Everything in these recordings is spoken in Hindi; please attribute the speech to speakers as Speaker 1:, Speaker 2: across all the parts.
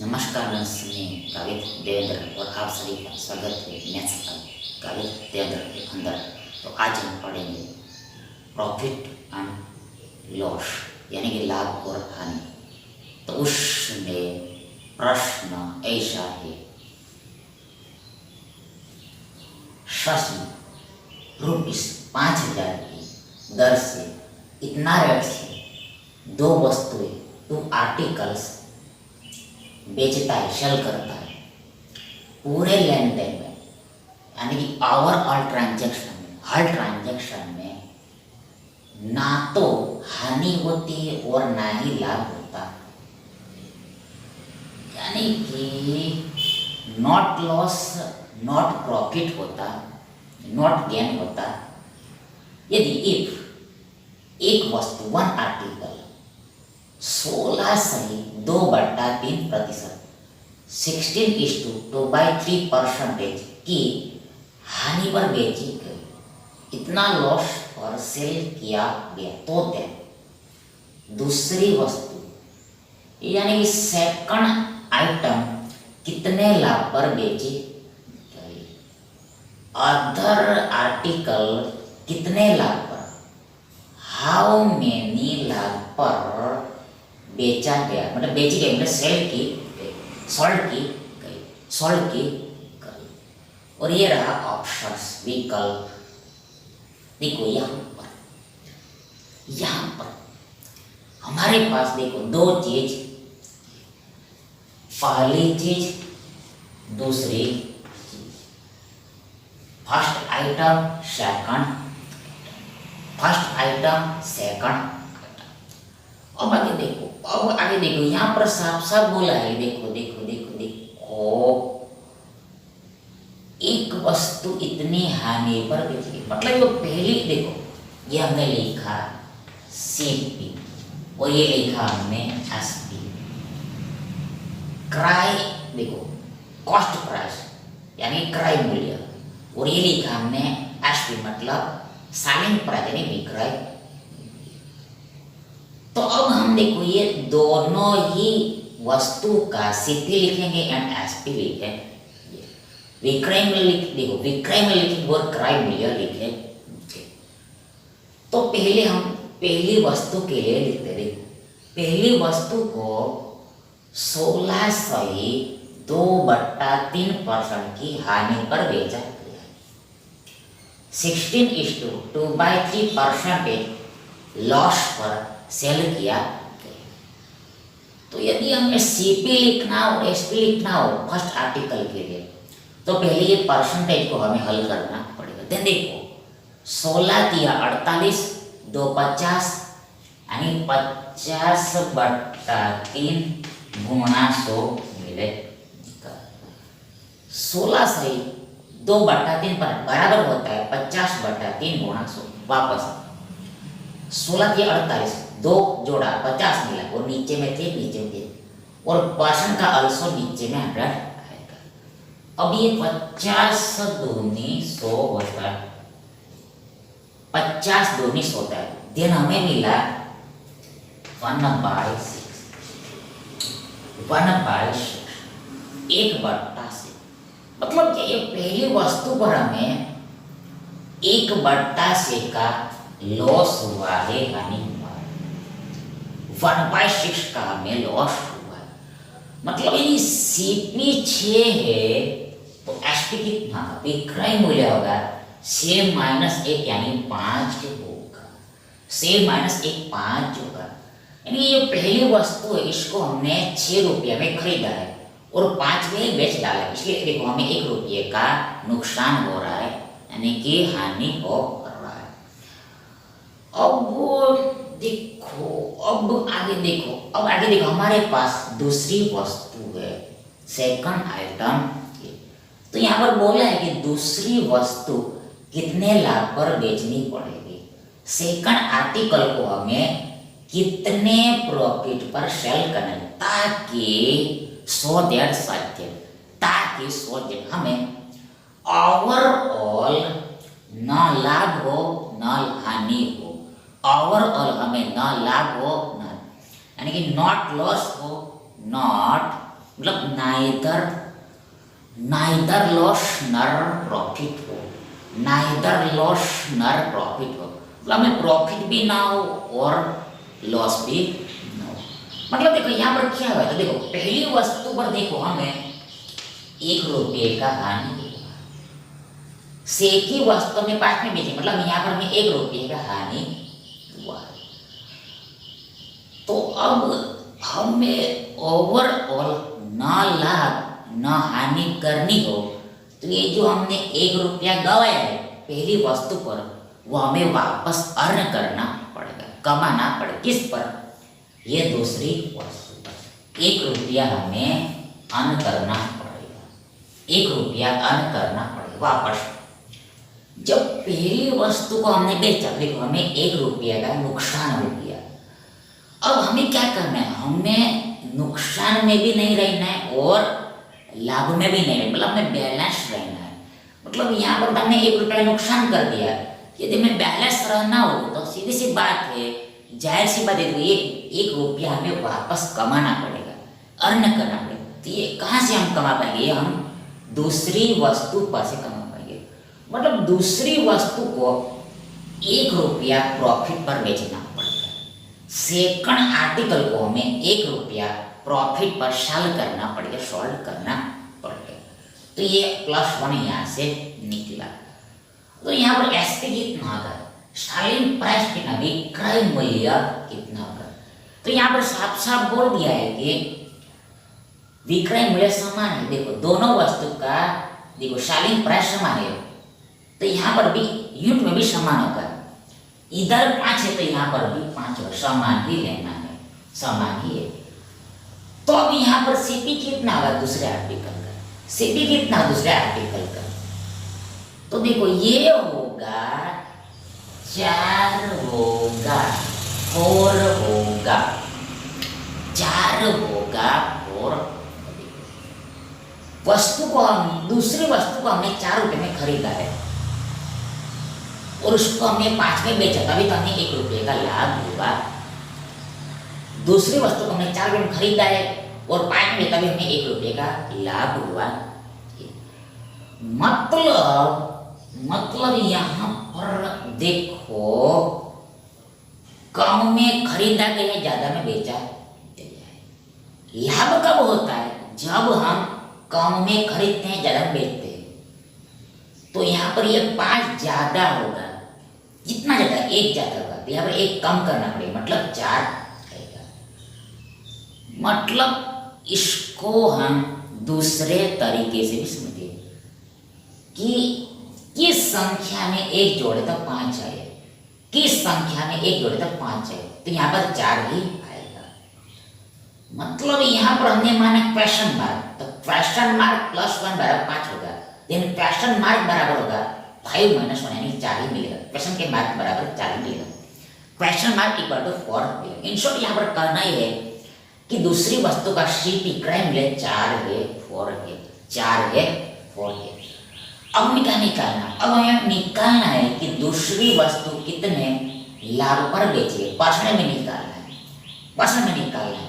Speaker 1: नमस्कार मैं काविद देवेंद्र और आप सभी का स्वागत है मैथ्स काविद देवेंद्र के अंदर। तो आज हम पढ़ेंगे प्रॉफिट एंड लॉस यानी कि लाभ और हानि। तो उसमें प्रश्न ऐसा है, शशि ₹5,000 की दर से इतना रेट से दो वस्तुएं टू आर्टिकल्स बेचता है, सेल करता है। पूरे लेन देन में यानी कि ओवरऑल ट्रांजैक्शन में, हर ट्रांजैक्शन में ना तो हानि होती है और ना ही लाभ होता, यानी कि नॉट लॉस नॉट प्रॉफिट होता, नॉट गेन होता। यदि इफ एक वस्तु वन आर्टिकल 16/2/3% 16:2/3% की हानि पर बेची गई, इतना लॉस पर सेल किया गया, तो दूसरी वस्तु यानी सेकंड आइटम कितने लाभ पर बेची गई, अदर आर्टिकल कितने लाभ पर, हाउ मेनी लाभ पर बेचा गया, मतलब बेची गई मतलब सेल की गई, सोल्ड की गई। और ये रहा ऑप्शंस, विकल्प। देखो यहाँ पर हमारे पास देखो दो चीज, पहली चीज दूसरी चीज, first item second, first item second. अब आगे देखो यहाँ पर साफ साफ बोला है, देखो देखो देखो देखो, एक वस्तु इतनी हानि पर बेची गई, मतलब वो पहली देखो ये हमने लिखा सीपी और ये लिखा हमने एसपी। क्रय देखो कॉस्ट प्राइस यानी क्रय मूल्य, और ये लिखा हमने एसपी मतलब सेलिंग प्राइस यानी विक्रय। तो अब हम देखो ये दोनों ही वस्तु का सीपी लिखेंगे एंड एसपी लिखेंगे, विक्रय मूल्य देखो विक्रय मूल्य लिखेंगे और क्रय मूल्य लिखेंगे। तो पहले हम पहली वस्तु के लिए लिखते हैं, पहली वस्तु को 16/2/3% की हानि पर बेचा गया, 16:2/3% लॉस पर सेल किया गया। तो यदि हमें सीपी लिखना और एसपी लिखना हो फर्स्ट आर्टिकल के लिए, तो पहले ये परसेंटेज को हमें हल करना पड़ेगा। देन देखो 16 दिया 48, 2 50 यानी 50/3 गुणा 100 मिलेगा। 16 से 2/3 पर बराबर होता है 50/3 गुणा 100। वापस 16 दिया 48, 2 जोड़ा 50 मिला, और नीचे में थे और परसेंट का अल्सो नीचे में 100 आएगा। अब ये 50 दूनी 100 होता है, 50 दूनी 100 होता है। देन हमें मिला 1/6, 1/6 1/6, मतलब कि ये पहली वस्तु पर हमें 1/6 का लॉस हुआ है, हानि हुआ है। 1/6 का हमें लॉस हुआ है, मतलब यदि सीपी 6 है तो एसपी कितना विक्रय मूल्य होगा 6 - 1 यानी 5 होगा, 6 - 1 5 होगा। यानी ये पहली वस्तु है, इसको हमने 6 रुपये में खरीदा है और 5 में बेच डाला है, इसलिए देखो हमें 1 रुपये का नुकसान हो रहा है, यानी कि हानि हो रहा है। अब देखो अब आगे देखो हमारे पास दूसरी वस्तु है, सेकंड आइटम। तो यहाँ पर बोला है कि दूसरी वस्तु कितने लाभ पर बेचनी पड़ेगी, सेकंड आर्टिकल को हमें कितने प्रॉफिट पर सेल करना है, ताकि हमें ओवरऑल ना लाभ हो ना हानि हो, ओवरऑल हमें ना लाभ हो ना, यानी कि नॉट लॉस हो नॉट मतलब नाइदर नाइदर लॉस नर प्रॉफिट हो, नाइदर लॉस नर प्रॉफिट हो, मतलब हमें प्रॉफिट भी ना हो और लॉस भी ना हो। मतलब देखो यहाँ पर क्या हुआ, तो देखो पहली वस्तु पर देखो हमें 1 रुपये का हानि हुआ, से की वस्तु में 5 में बेची, मतलब यहाँ पर हमें 1 रुपये का हानि हुआ। तो अब हमें ओवरऑल ना लाभ ना हानि करनी हो, तो ये जो हमने 1 रुपया गवाया है पहली वस्तु पर, वो हमें वापस अर्न करना पड़ेगा, कमाना पड़ेगा। किस पर? ये दूसरी वस्तु पर 1 रुपया हमें अर्न करना पड़ेगा, 1 रुपया अर्न करना पड़ेगा वापस। जब पहली वस्तु को हमने बेचा, देखो हमें 1 रुपया का नुकसान हो गया। अब हमें क्या करना है, हमें नुकसान में भी नहीं रहना है और लाभ में भी नहीं रहना, मतलब हमें बैलेंस रहना है। मतलब यहाँ पर हमने 1 रुपया नुकसान कर दिया, यदि हमें बैलेंस रहना हो तो सीधी सी बात है, जाहिर सी बात है, 1 रुपया हमें वापस कमाना पड़ेगा, अर्न करना पड़ेगा। तो ये कहाँ से हम कमा पाएंगे? हम दूसरी वस्तु पर से कमा पाएंगे। मतलब दूसरी वस्तु को 1 रुपया प्रॉफिट पर बेचना पड़ेगा, सेकंड आर्टिकल को हमें 1 रुपया प्रॉफिट पर सॉल्व करना पड़ेगा, सॉल्व करना पड़ेगा। तो ये +1 यहाँ से निकला। तो यहाँ पर एसपी कितना होगा, सेलिंग प्राइस कितना, विक्रय मूल्य कितना होगा। तो यहाँ पर साफ साफ बोल दिया है कि विक्रय मूल्य समान है। देखो दोनों वस्तु का देखो सेलिंग प्राइस समान है, तो यहाँ पर भी यूनिट में भी समान होगा। इधर 5 है तो यहाँ पर भी 5 होगा, समान ही लेना है, समान ही है। तो अब यहाँ पर सीपी कितना होगा दूसरे आर्टिकल का, सीपी कितना दूसरे आर्टिकल का, तो देखो ये होगा 4 होगा, 4 होगा, 4 होगा 4। वस्तु को हम दूसरी वस्तु को हमने 4 रुपये में खरीदा है और उसको हमने 5 में बेचा, तभी तो हमें 1 रुपये का लाभ हुआ। दूसरी वस्तु को हमने 4 रुपये में खरीदा है और 5 में बेचा, तभी हमें 1 रुपये का लाभ हुआ। मतलब यहाँ पर देखो कम में खरीदा गया, ज्यादा में बेचा गया है। लाभ कब होता है? जब हम कम में खरीदते हैं, ज्यादा में बेचते हैं। तो यहाँ पर ये 5 ज्यादा होगा, जितना ज्यादा 1 ज्यादा होगा, तो यहाँ पर 1 कम करना पड़ेगा, मतलब 4 आएगा। मतलब इसको हम दूसरे तरीके से भी समझिए कि किस संख्या में 1 जोड़े तो 5 आए, किस संख्या में 1 जोड़े तो 5 आए, तो यहाँ पर 4 ही आएगा। मतलब यहाँ पर हमने माना क्वेश्चन मार्क, तो क्वेश्चन मार्क +1 बराबर 5 होगा, देन क्वेश्चन मार्क बराबर होगा 5 - 1 यानी 4 ही मिलेगा। क्वेश्चन के मार्क बराबर 4 ही मिलेगा, क्वेश्चन मार्क इक्वल टू 4 मिलेगा। इन शॉर्ट यहाँ पर करना ही है कि दूसरी वस्तु का सीपी क्रय मूल्य 4 है, 4 है, 4 है, 4 है। अब हमें क्या निकालना? अब हमें निकालना है कि दूसरी वस्तु कितने लाभ पर बेची है, परसेंट में निकालना है, परसेंट में निकालना है।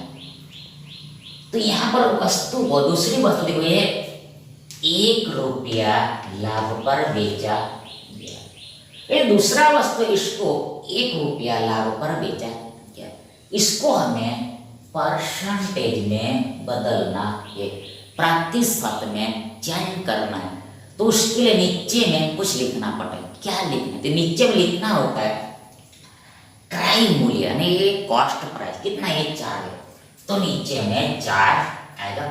Speaker 1: तो यहाँ पर वस्तु को दूसरी वस्तु देखो ये 1 रुपया लाभ पर बेचा गया, ये दूसरा वस्तु इसको 1 रुपया लाभ पर बेचा गया। इसको हमें परसेंटेज में बदलना है, प्रतिशत में चेंज करना है। तो उसके लिए नीचे में कुछ लिखना पड़ेगा। क्या लिखना है? तो नीचे में लिखना होता है क्रय मूल्य, यानी ये कॉस्ट प्राइस कितना, ये 4 है, तो नीचे में 4 आएगा,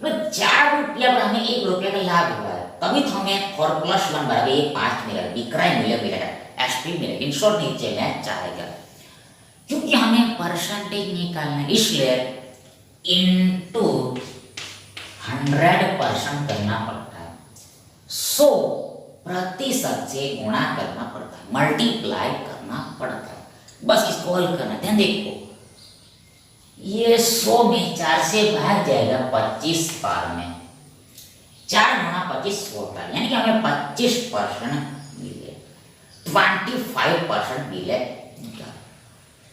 Speaker 1: मतलब 4 रुपया पर हमें 1 रुपया का लाभ हुआ है, तभी तो हमें 4 + 1 बराबर ये 5 मिलेगा, विक्रय मूल्य मिलेगा, एसपी मिलेगा। इन शॉर्ट नीचे में 4 आएगा, क्योंकि हमें परसेंटेज निकालना है, इसलिए इनटू 100% करना पड़ता है, 100% से गुणा करना पड़ता है, मल्टीप्लाई करना पड़ता है। बस इसको हल करना। ध्यान देखो ये 100 में 4 से भाग जाएगा 25 बार में, 4 × 25 होता है, यानी कि हमें 25% मिले, 25% मिले।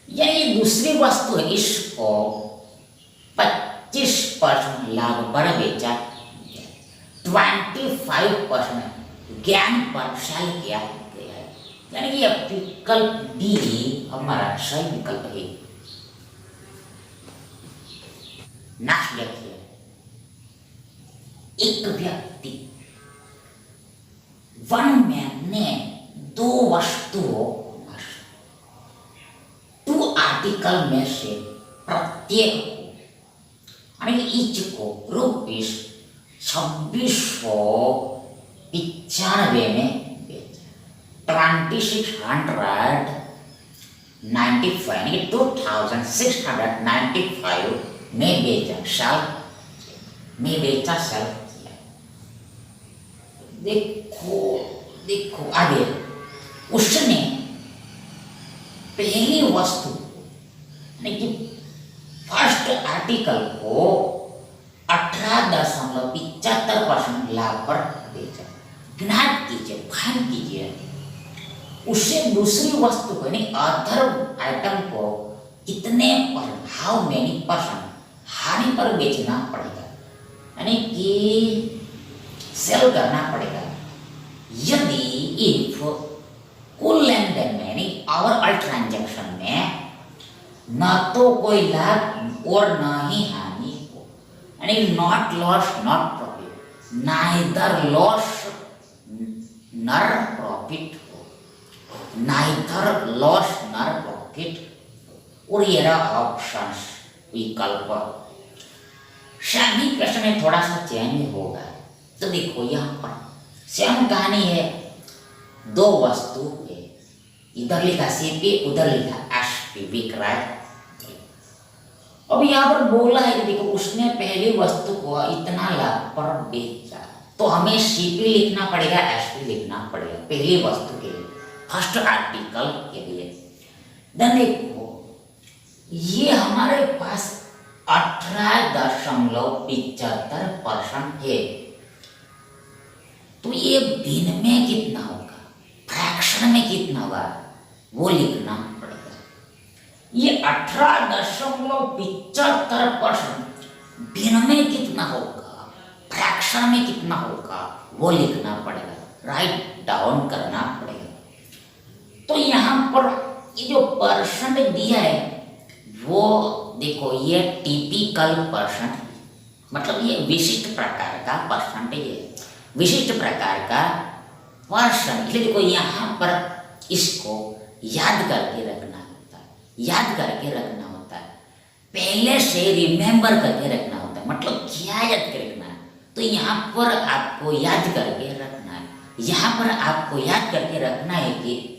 Speaker 1: यानी दूसरी वस्तु है, इसको 25 26% लाभ पर बेचा, 25% ज्ञान पर सेल किया गया है। यानी कि अब विकल्प डी हमारा सही विकल्प है। नेक्स्ट देखिए, एक व्यक्ति वन मैन ने दो वस्तुओं, टू आर्टिकल में से प्रत्येक यानी ईच को रुपीस 2695 में बेचा, 2695 में बेचा सेल किया। देखो आगे, उसने पहली वस्तु यानी कि फर्स्ट आर्टिकल को 18.75% लाभ पर बेचा। ज्ञात कीजिए, फाइंड कीजिए उसे दूसरी वस्तु को यानी अदर आइटम को कितने पर, हाउ मेनी परसेंट हानि पर बेचना पड़ेगा, यानी कि सेल करना पड़ेगा। यदि इफ कुल लेन देन में यानी ओवरऑल ट्रांजैक्शन में न तो कोई लाभ और न ही हानि हो, यानी not loss not profit, neither loss नर प्रॉफिट हो, नाइदर लॉस नर प्रॉफिट, और ये रहा ऑप्शन विकल्प। सभी प्रश्न में थोड़ा सा चेंज होगा। तो देखो यहाँ पर सेम कहानी है, दो वस्तु है, इधर लिखा सीपी उधर लिखा एसपी विक्रय। अब यहाँ पर बोला है कि देखो उसने पहली वस्तु को इतना लाभ पर बेचा, तो हमें सीपी लिखना पड़ेगा, एसपी लिखना पड़ेगा पहली वस्तु के लिए, फर्स्ट आर्टिकल के लिए। देन देखो ये हमारे पास 18.75% है, तो ये भिन्न में कितना होगा, फ्रैक्शन में कितना होगा वो लिखना पड़ेगा। ये 18.75% भिन्न में कितना होगा, फ्रैक्शन में कितना होगा वो लिखना पड़ेगा, राइट डाउन करना पड़ेगा। तो यहाँ पर ये जो परसेंट दिया है वो देखो ये टिपिकल परसेंट, मतलब ये विशिष्ट प्रकार का परसेंटेज है, विशिष्ट प्रकार का परसेंट। इसलिए देखो यहाँ पर इसको याद करके रखना होता है, याद करके रखना होता है, पहले से रिमेंबर करके रखना होता है। मतलब क्या याद करके रखना है, तो यहाँ पर आपको याद करके रखना है, यहाँ पर आपको याद करके रखना है कि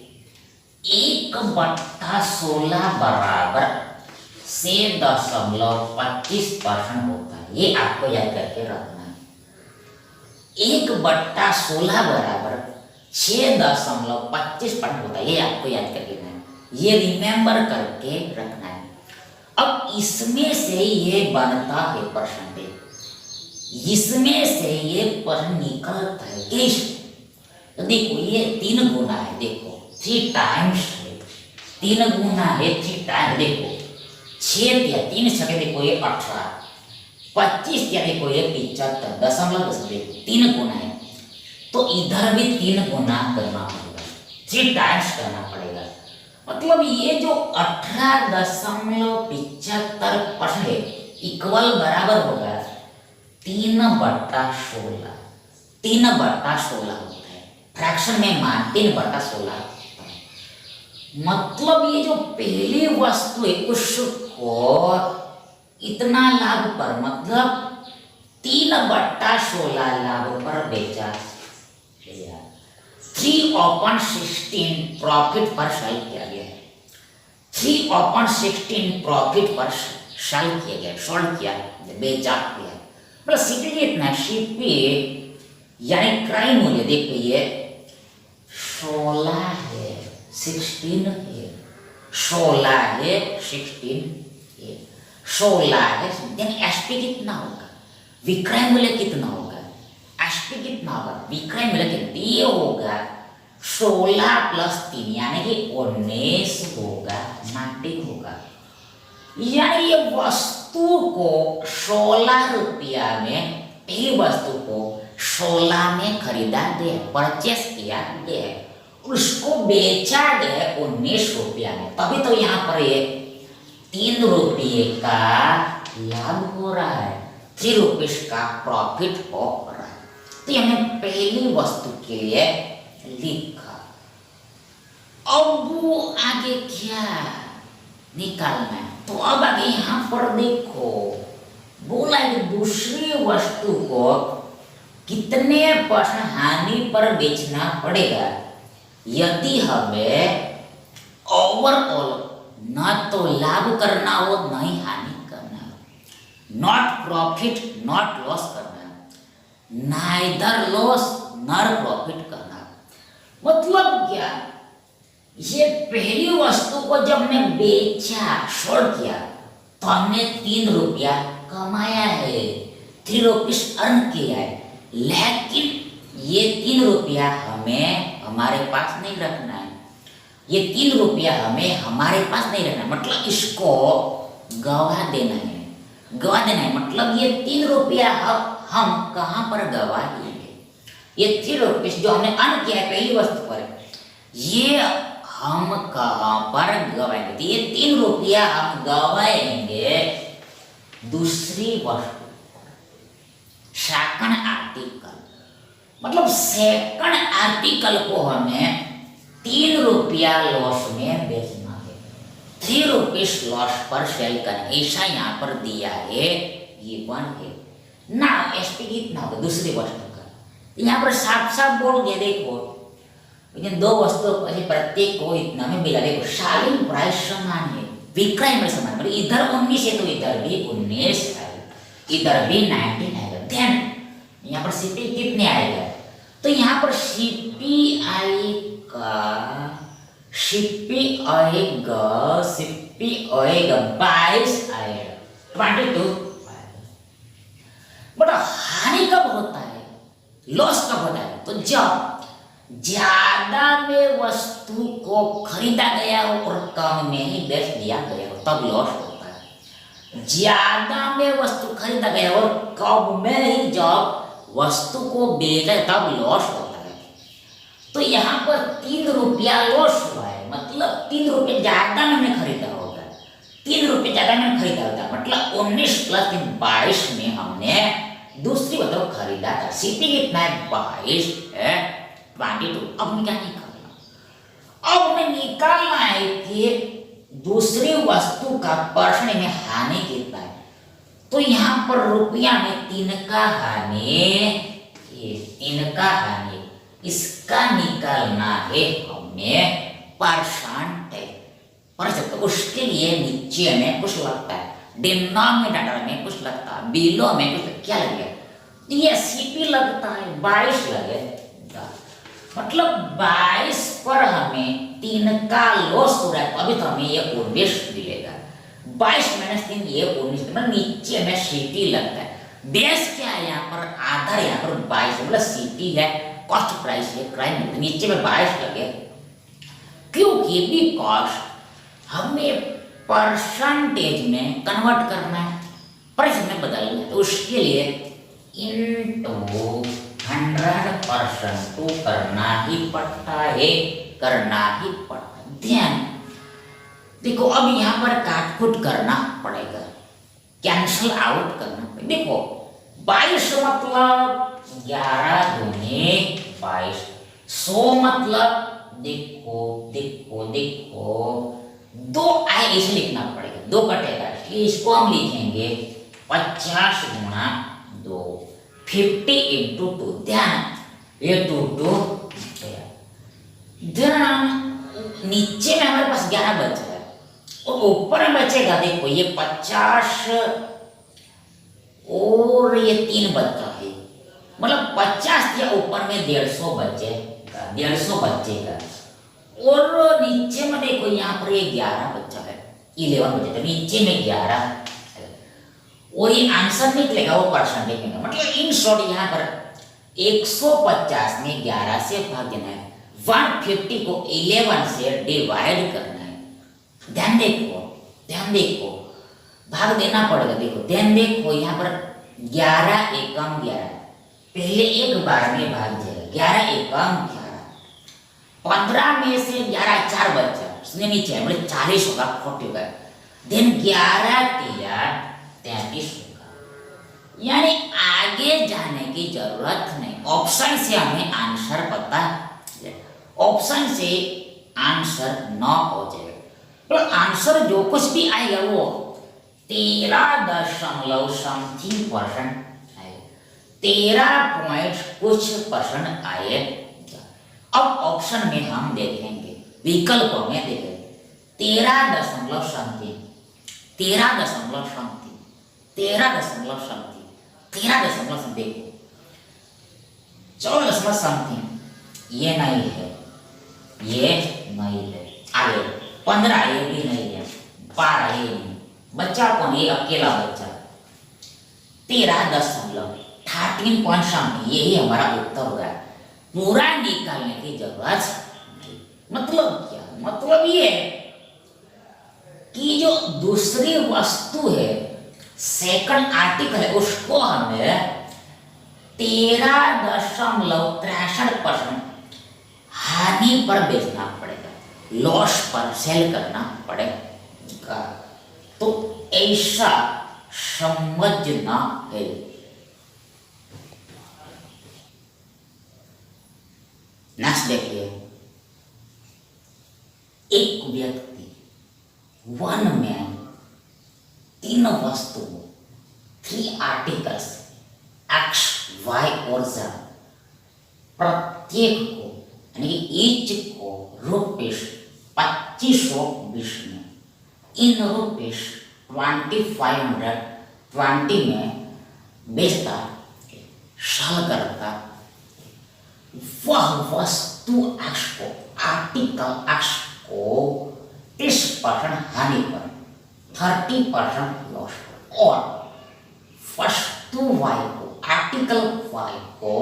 Speaker 1: 1/16 बराबर 6.25% होता है, ये आपको याद करके रखना है। 1/16 बराबर 6.25% होता है, ये आपको याद करके रखना है, ये रिमेंबर करके रखना है। अब इसमें से ये बनता है परसेंटेज, इसमें से ये परसेंट निकलता है कैसे, तो देखो ये 3 गुना है, देखो 3 टाइम्स है, 3 गुना है 3 टाइम, देखो 6 या 3 सके देखो ये 18, 25 या देखो ये 75, दशमलव 3 गुना है, तो इधर भी 3 गुना करना पड़ेगा, 3 टाइम्स करना पड़ेगा। मतलब ये जो 18.75% है इक्वल बराबर होगा 3/16, 3/16 होता है, फ्रैक्शन में मान 3/16। मतलब ये जो पहली वस्तु है उसको इतना लाभ पर, मतलब 3/16 लाभ पर बेचा, 3/16 प्रॉफिट पर सेल किया गया है, 3/16 प्रॉफिट पर सेल किया गया, सोल्ड किया, बेचा गया। मतलब सीपी इतना सीपी यानी क्रय मूल्य देखो ये 16 है, 16 है, 16 है, 16 है, 16 है। देन एसपी कितना होगा, विक्रय मूल्य कितना होगा, एसपी कितना होगा, विक्रय मूल्य कितना, ये होगा 16 + 3 यानी कि 19 होगा, 19 होगा। यानी ये वस्तु को को 16 रुपया में पहली वस्तु को 16 में खरीदा गया, परचेस किया गया, उसको बेचा गया 19 रुपया में, तभी तो यहाँ पर ये 3 रुपये का लाभ हो रहा है, 3 रुपीज का प्रॉफिट हो रहा है। तो हमने पहली वस्तु के लिए लिखा। अब वो आगे क्या निकालना है, तो अब आगे यहाँ पर देखो बोला कि दूसरी वस्तु को कितने % हानि पर बेचना पड़ेगा यदि हमें ओवरऑल न तो लाभ करना हो न ही हानि करना हो, नॉट प्रॉफिट नॉट लॉस करना, नाइदर लॉस नर प्रॉफिट करना। मतलब क्या, ये पहली वस्तु को जब मैं बेचा छोड़ किया तो हमने 3 रुपया कमाया है, 3 रुपीज अर्न किया है, लेकिन ये 3 रुपया हमें हमारे पास नहीं रखना है, ये 3 रुपया हमें हमारे पास नहीं रखना, मतलब इसको गवा देना है, गवा देना है। मतलब ये 3 रुपया हम कहाँ पर गवा देंगे, ये 3 रुपीज जो हमने अर्न किया है पहली वस्तु पर, ये हम कहाँ पर गवाएंगे, तो ये 3 रुपया हम गवाएंगे दूसरी वस्तु, सेकंड आर्टिकल। मतलब सेकंड आर्टिकल को हमें 3 रुपया लॉस में बेचना है, 3 रुपीज लॉस पर सेल करना, ऐसा यहाँ पर दिया है, ये वन है ना। एसपी कितना होगा दूसरी वस्तु का, तो यहाँ पर साफ साफ बोल दिया, देखो लेकिन 2 वस्तु प्रत्येक को इतना में मिला, देखो शालिन प्राइस समान है, विक्रय में समान, मतलब इधर 19 है तो इधर भी 19 आएगा, इधर भी 19 आएगा। ध्यान, यहाँ पर सीपी कितने आएगा, तो यहाँ पर सीपी आएगा 22 आएगा, 22। बट हानि कब होता है, लॉस कब होता है, तो जब ज्यादा में वस्तु को खरीदा गया हो और कम में ही बेच दिया गया हो, तब लॉस होता है। ज्यादा में वस्तु खरीदा गया और कम में ही जब वस्तु को बेचा तब लॉस होता है। तो यहाँ पर 3 रुपया लॉस हुआ है, मतलब 3 रुपये ज्यादा मैंने खरीदा होगा, 3 रुपये ज्यादा मैंने खरीदा होता, मतलब 19 + 3 22 में हमने दूसरी वस्तु खरीदा था। सीपी कितना है, 22 है, 22। अब हमें क्या निकालना, अब हमें निकालना है कि दूसरी वस्तु का % में हानि कितना है, तो यहाँ पर रुपया में 3 का हानि, ये 3 का हानि, इसका निकालना है हमें परसेंटेज। उसके लिए नीचे में कुछ लगता है, डिनोमिनेटर में कुछ लगता है, बिलो में कुछ, क्या लगेगा, ये सीपी लगता है 22 लगेगा, मतलब 22 पर हमें 3 का लॉस हो रहा है, तो अभी तो हमें ये 19 मिलेगा, 22 - 3 ये 19, मतलब नीचे में सीपी लगता है। बेस क्या है यहाँ पर, आधार यहाँ पर 22, मतलब सीपी है, कॉस्ट प्राइस है, क्राइम है, नीचे में 22 लगे, क्योंकि बिकॉज हमें परसेंटेज में कन्वर्ट करना है, परसेंट में बदलना है, तो उसके लिए इनटू 100% तो करना ही पड़ता है, करना ही पड़ता है। ध्यान देखो, अब यहाँ पर काटकुट करना पड़ेगा, कैंसल आउट करना पड़ेगा। देखो 22 मतलब 11 दूनी 22, 100 मतलब देखो देखो देखो 2 आए, इसे लिखना पड़ेगा, 2 कटेगा, इसलिए इसको हम लिखेंगे 50 गुणा 2, 50 × 2। ध्यान, ये 2 ध्यान, नीचे में हमारे पास 11 बच रहा है और ऊपर में बचेगा, देखो ये 50 और ये 3 बचा है, मतलब 50 या ऊपर में 150 बचेगा, 150 बचेगा, और नीचे में देखो यहाँ पर ये 11 बचा है, 11 बचेगा, नीचे में 11, और ये आंसर निकलेगा वो परसेंटेज में, मतलब इन शॉर्ट यहाँ पर 150 में 11 से भाग देना है, 150 को 11 से डिवाइड करना है। ध्यान देखो भाग देना पड़ेगा। देखो ध्यान देखो यहाँ पर 11 एकम 11, पहले एक बार में भाग जाएगा। 11 एकम 11, 15 में से 11 4 बच्चा उसने नीचे है, बोले 40 होगा, 40 होगा। देन 11 तिया 33 होगा। यानी आगे जाने की जरूरत नहीं, ऑप्शन से हमें आंसर पता, ऑप्शन से आंसर 9 हो जाएगा। तो आंसर जो कुछ भी आएगा वो 13.समथिंग% आएगा, 13 पॉइंट कुछ % आएगा। अब ऑप्शन में हम देखेंगे, विकल्पों में देखेंगे 13 दशमलव समथिंग, 13 दशमलव समथिंग, 13 दशमलव समथिंग, 13 दशमलव समथिंग, 14 दशमलव समथिंग, ये नहीं है, ये नहीं है। आगे 15 ये भी नहीं है, 12 ये नहीं, बच्चा कौन, ये अकेला बच्चा। 13.13 यही हमारा उत्तर होगा। पूरा निकालने की जरूरत नहीं। मतलब क्या, मतलब ये कि जो दूसरी वस्तु है, सेकंड आर्टिकल है, उसको हमें 13.63% हानि पर बेचना पड़ेगा, लॉस पर सेल करना पड़ेगा। तो ऐसा समझना है। नेक्स्ट देखिए, एक व्यक्ति, वन मैन, 3 वस्तुओं, 3 आर्टिकल्स एक्स वाई और जेड, प्रत्येक को यानी कि ईच को ₹2520 में, इन ₹2520 में बेचता, सेल करता। वह वस्तु एक्स को, आर्टिकल एक्स को 30% हानि पर, 30% लॉस पर, और वस्तु वाई को, आर्टिकल वाई को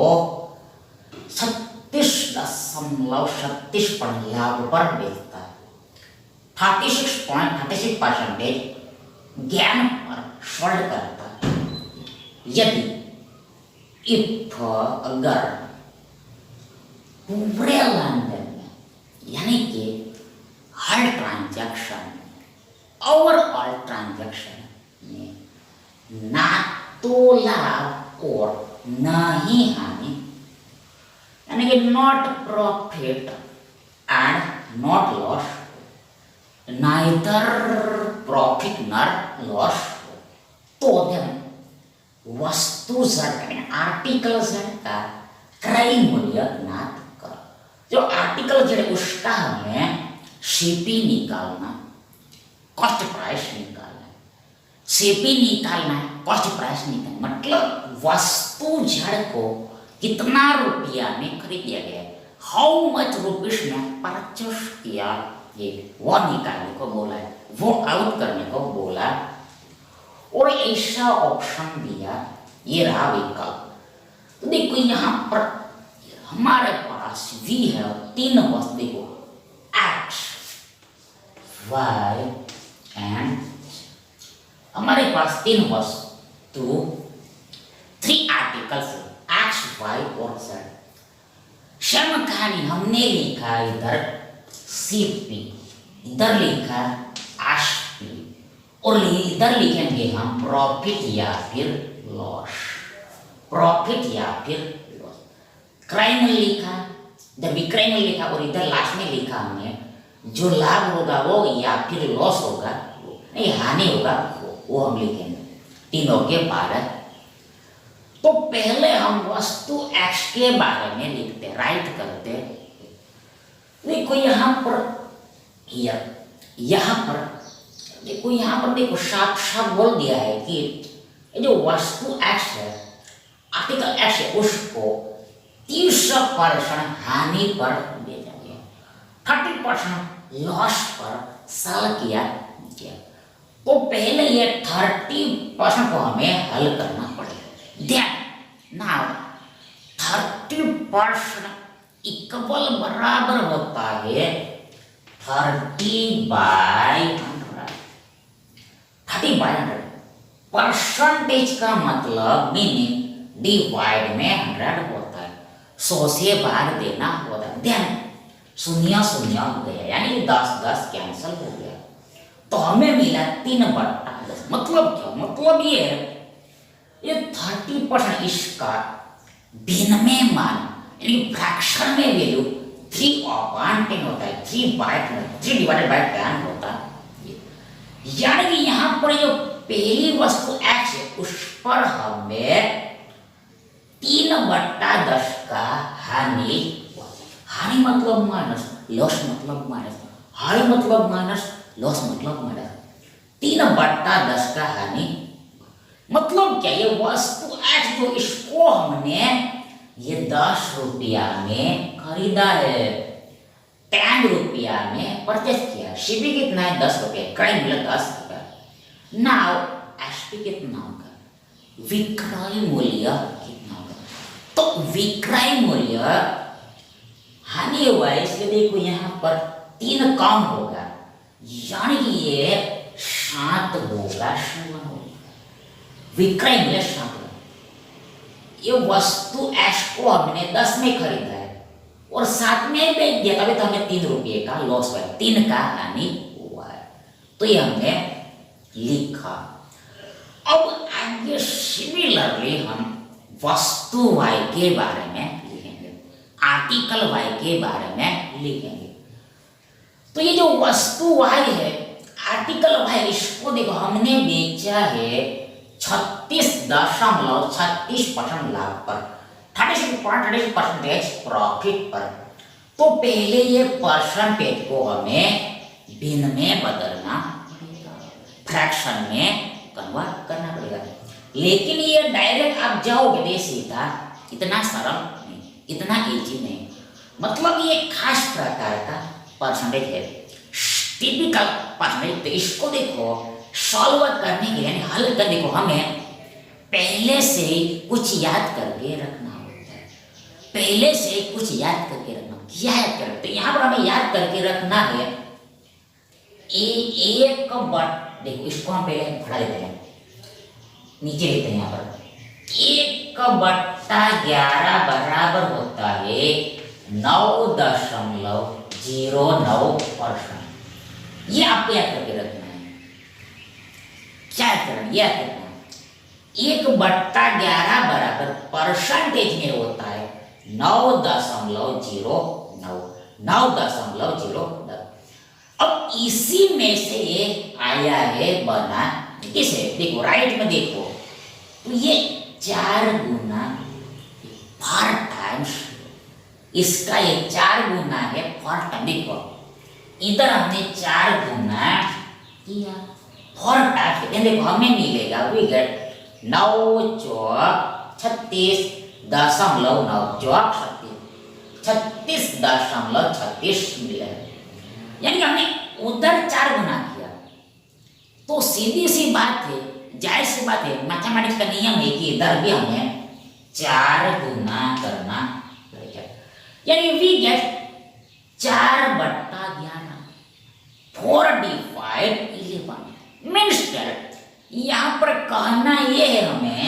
Speaker 1: 36.36% लाभ पर बेचता है। 36.36% ज्ञान पर सोल्ड करता है। यदि अगर पूरे लेनदेन में, यानी कि हर ट्रांजैक्शन, ओवरऑल ट्रांजैक्शन में ना तो लाभ और ना ही हानि, यानी कि not profit and not loss, neither profit nor loss, तो वस्तु जेड, आर्टिकल जेड का क्रय मूल्य ज्ञात कर। जो आर्टिकल जेड उसका हमें सीपी निकालना, कॉस्ट प्राइस निकालना, सीपी निकालना है, कॉस्ट प्राइस निकालना, मतलब वस्तु जेड को कितना रुपया में खरीदा गया, हाउ मच रुपीस में परचेस किया, ये वो निकालने को बोला है, वो आउट करने को बोला। और ऐसा ऑप्शन दिया, ये रहा विकल्प। तो देखो यहाँ पर हमारे पास वी है, 3 वस्तु, देखो एक्स वाई एंड, हमारे पास 3 वस्तु, 3 आर्टिकल्स, एक्स वाई और जेड। शर्म कहानी हमने लिखा इधर सीपी, इधर लिखा एसपी, और इधर लिखेंगे हम प्रॉफिट या फिर लॉस, प्रॉफिट या फिर लॉस। क्रय में लिखा, इधर विक्रय में लिखा, और इधर लास्ट में लिखा हमने जो लाभ होगा वो या फिर लॉस होगा वो, नहीं हानि होगा वो हम लिखेंगे तीनों के बारे। तो पहले हम वस्तु एक्स के बारे में लिखते, राइट करते। देखो यहाँ पर देखो यहाँ पर देखो साफ साफ बोल दिया है कि ये जो वस्तु एक्स है, आर्टिकल एक्स है, उसको 30% हानि पर बेचा गया, 30% लॉस पर सेल किया गया। तो पहले ये 30% को हमें हल करना पड़ेगा। Then now 30% इक्वल बराबर होता है 30/100, 30/100। परसेंटेज का मतलब मीनिंग डिवाइड में 100 होता है, 100 से भाग देना होता है। ध्यान, शून्य शून्य हो गया, यानी 10 कैंसिल हो गया, तो हमें मिला 3/10। मतलब क्या? मतलब ये है, ये 30% इसका विनिमय मान यानी फ्रैक्शन में वैल्यू 3/10 होता है, 3/10 होता है। यानी कि यहाँ पर जो पहली वस्तु x है उस पर हमें 3/10 का हानि, हानि मतलब माइनस, लॉस मतलब माइनस, हानि मतलब माइनस, लॉस मतलब माइनस, 3/10 का हानि। मतलब क्या? ये वस्तु x जो इसको हमने ये 10 रुपया में खरीदा है, 10 रुपया में परचेज किया। शिपी कितना है? 10 रुपया, क्रय मूल्य 10 रुपया। नाउ एसपी कितना होगा? विक्रय मूल्य कितना होगा? तो विक्रय मूल्य हानि हुआ है, इसलिए देखो यहाँ पर 3 कम होगा, यानी कि ये 7 होगा, 7 होगा। विक्रय मूल्य 7 होगा। ये वस्तु एस को हमने 10 में खरीदा है और 7 में बेच दिया, तभी तो हमें 3 रुपये का लॉस हुआ है, 3 का हानि हुआ है। तो ये हमने लिखा। अब आगे सिमिलरली हम वस्तु y के बारे में लिखेंगे, आर्टिकल y के बारे में लिखेंगे। तो ये जो वस्तु y है, आर्टिकल y, इसको देखो हमने बेचा है 36.36% लाभ पर, 36.36% प्रॉफिट पर। तो पहले ये परसेंटेज को हमें भिन्न में बदलना, फ्रैक्शन में कन्वर्ट करना पड़ेगा। लेकिन ये डायरेक्ट आप जाओगे दे सीधा, इतना सरल नहीं, इतना इजी नहीं। मतलब ये खास प्रकार का परसेंटेज है, टिपिकल परसेंटेज। तो इसको देखो सॉल्व करने के लिए, यानी हल करने को हमें पहले से कुछ याद करके रखना होता है। पहले से कुछ याद करके रखना, क्या याद कर? तो यहाँ पर हमें याद करके रखना है एक बट, देखो इसको हम पहले बढ़ा देते हैं, नीचे लिखते हैं यहाँ पर 1/11 बराबर होता है 9.09%। ये आपको याद करके रखना है। क्या याद करना? याद करना 1/11 बराबर परसेंटेज में होता है 9.09। अब इसी में से ये आया है बना किसे? देखो राइट में देखो, तो ये 4 गुना 4 टाइम्स, इसका ये 4 गुना है 4 टाइम। देखो इधर हमने 4 गुना किया 4 टाइम्स, देखो हमें मिलेगा वी गेट 36.9 मिलेगा, यानी हमने उधर 4 गुना किया। तो सीधी सी बात है, जाहिर सी बात है, मैथमेटिक्स का नियम है कि इधर भी हमें 4 गुना करना पड़ेगा, यानी वी गेट 4/11 4 डिवाइड 11 मीन्स यहाँ पर कहना ये है हमें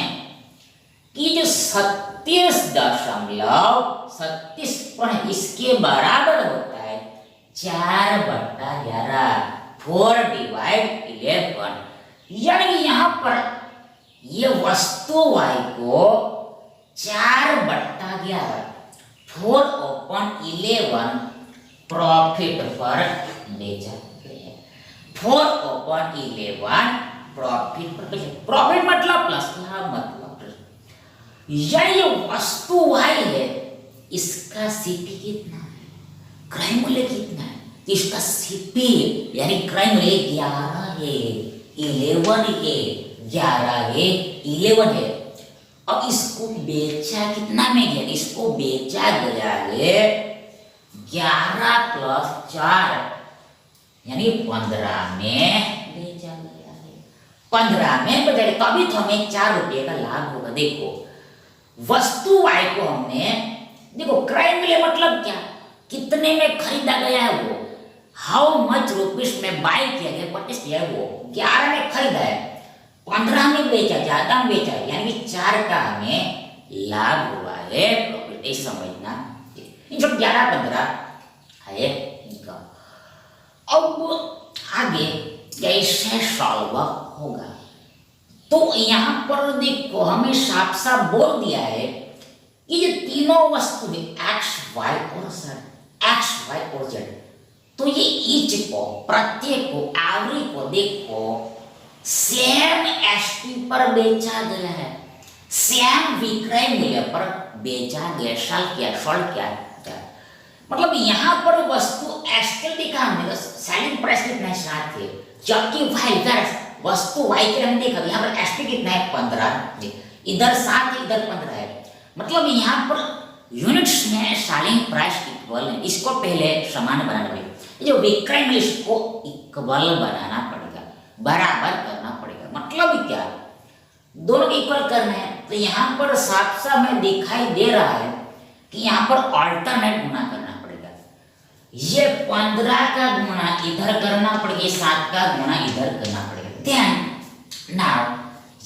Speaker 1: कि जो 37.37 इसके बराबर होता है 4/11 4 डिवाइड 11, यानी कि यहाँ पर ये वस्तु y को 4/11 4/11 प्रॉफिट पर बेचा गया। 4/11 प्रॉफिट पर बेचा। प्रॉफिट मतलब प्लस, लाभ मतलब प्लस। ये वस्तु y है, इसका सीपी कितना है? क्रय मूल्य कितना है? इसका सीपी यानी क्रय मूल्य 11 है, 11 है, 11 है, 11 है। अब इसको बेचा कितना में गया? इसको बेचा गया है 11 + 4 यानी 15 में बेचा गया है। 15 में बेचा, तभी तो हमें 4 रुपये का लाभ होगा। देखो वस्तु y को हमने, देखो क्रय मूल्य मतलब क्या? कितने में खरीदा गया है वो, हाउ मच रुपीस में बाय किया गया, परचेस किया है वो 11 में खरीदा है। 15 में बेचा, ज्यादा में बेचा, यानी कि 4 का हमें लाभ हुआ है, प्रॉफिट, ये समझना। इन सब 11 15 है इनकम। अब आगे कैसे सॉल्व होगा, तो यहां पर देखो हमें साफ साफ बोल दिया है कि ये तीनों वस्तु है एक्स वाई और जेड, एक्स वाई और जेड, तो ये ईच को, प्रत्येक को, एवरी को देखो सेम एसपी पर बेचा गया है, सेम विक्रय मूल्य पर बेचा गया, सोल्ड किया, मतलब यहाँ पर वस्तु एस्टल दिखा हमने, सेलिंग प्राइस कितना है 7 है, जबकि वाई इधर वस्तु वाई के हमने देखा यहाँ पर एसपी कितना है 15, इधर 7 है, इधर 15 है, मतलब यहाँ पर यूनिट्स में सेलिंग प्राइस इक्वल है, इसको पहले समान बनाना पड़ेगा, जो विक्रय मूल्य इसको इक्वल बनाना पड़ेगा, बराबर करना पड़ेगा, मतलब क्या दोनों को इक्वल करना है, तो यहाँ पर साफ साफ में दिखाई दे रहा है कि यहाँ पर अल्टरनेट गुणा करना पड़ेगा, ये 15 का गुणा इधर करना पड़ेगा, 7 का गुणा इधर करना पड़ेगा, देन नाउ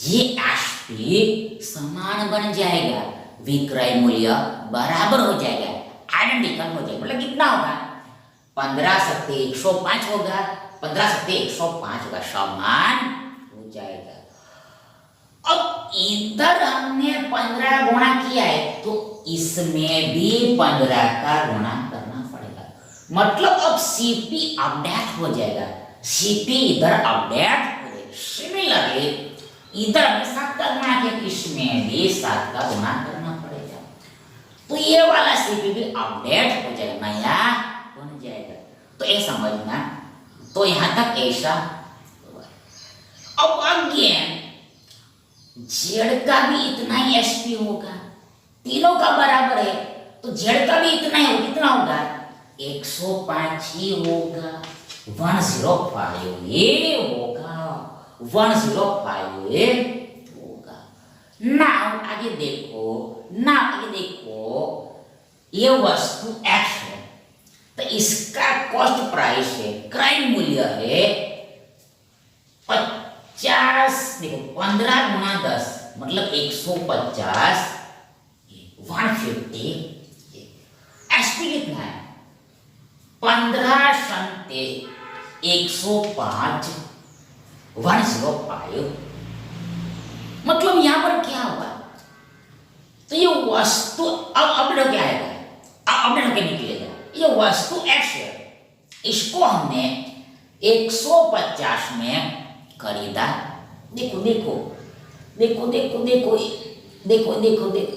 Speaker 1: ये एसपी समान बन जाएगा, विक्रय मूल्य बराबर हो जाएगा, आइडेंटिकल हो जाएगा, मतलब कितना होगा 15 सत्ते 105 होगा, 15 सत्ते 105 होगा, समान हो जाएगा। अब इधर हमने 15 गुणा किया है तो इसमें भी 15 का गुणा करना पड़ेगा, मतलब अब सीपी अपडेट हो जाएगा, सीपी इधर अपडेट हो जाएगा, सिमिलरली इधर हमने 7 का गुणा किया, इसमें भी 7 का गुणा करना पड़ेगा, तो ये वाला सीपी भी अपडेट हो जाएगा, नया बन जाएगा, तो ये समझना, तो यहां तक ऐसा। अब अगेन जेड का भी इतना ही एसपी होगा, तीनों का बराबर है तो जेड का भी इतना ही होगा, कितना होगा 105 ही होगा, 105 ये होगा, 105 ये होगा। नाउ आगे देखो ये वस्तु एक्स है तो इसका कॉस्ट प्राइस है, क्रय मूल्य है 50, देखो 15 गुणा 10 मतलब 150, 150, एसपी कितना है 15 सत्ते 105, 105, मतलब यहां पर क्या हुआ, तो ये वस्तु अब अपडेट क्या आएगा, अपडेट होकर निकलेगा, ये वस्तु एक्स है, इसको हमने 150 में खरीदा, देखो देखो देखो देखो देखो देखो देखो देखो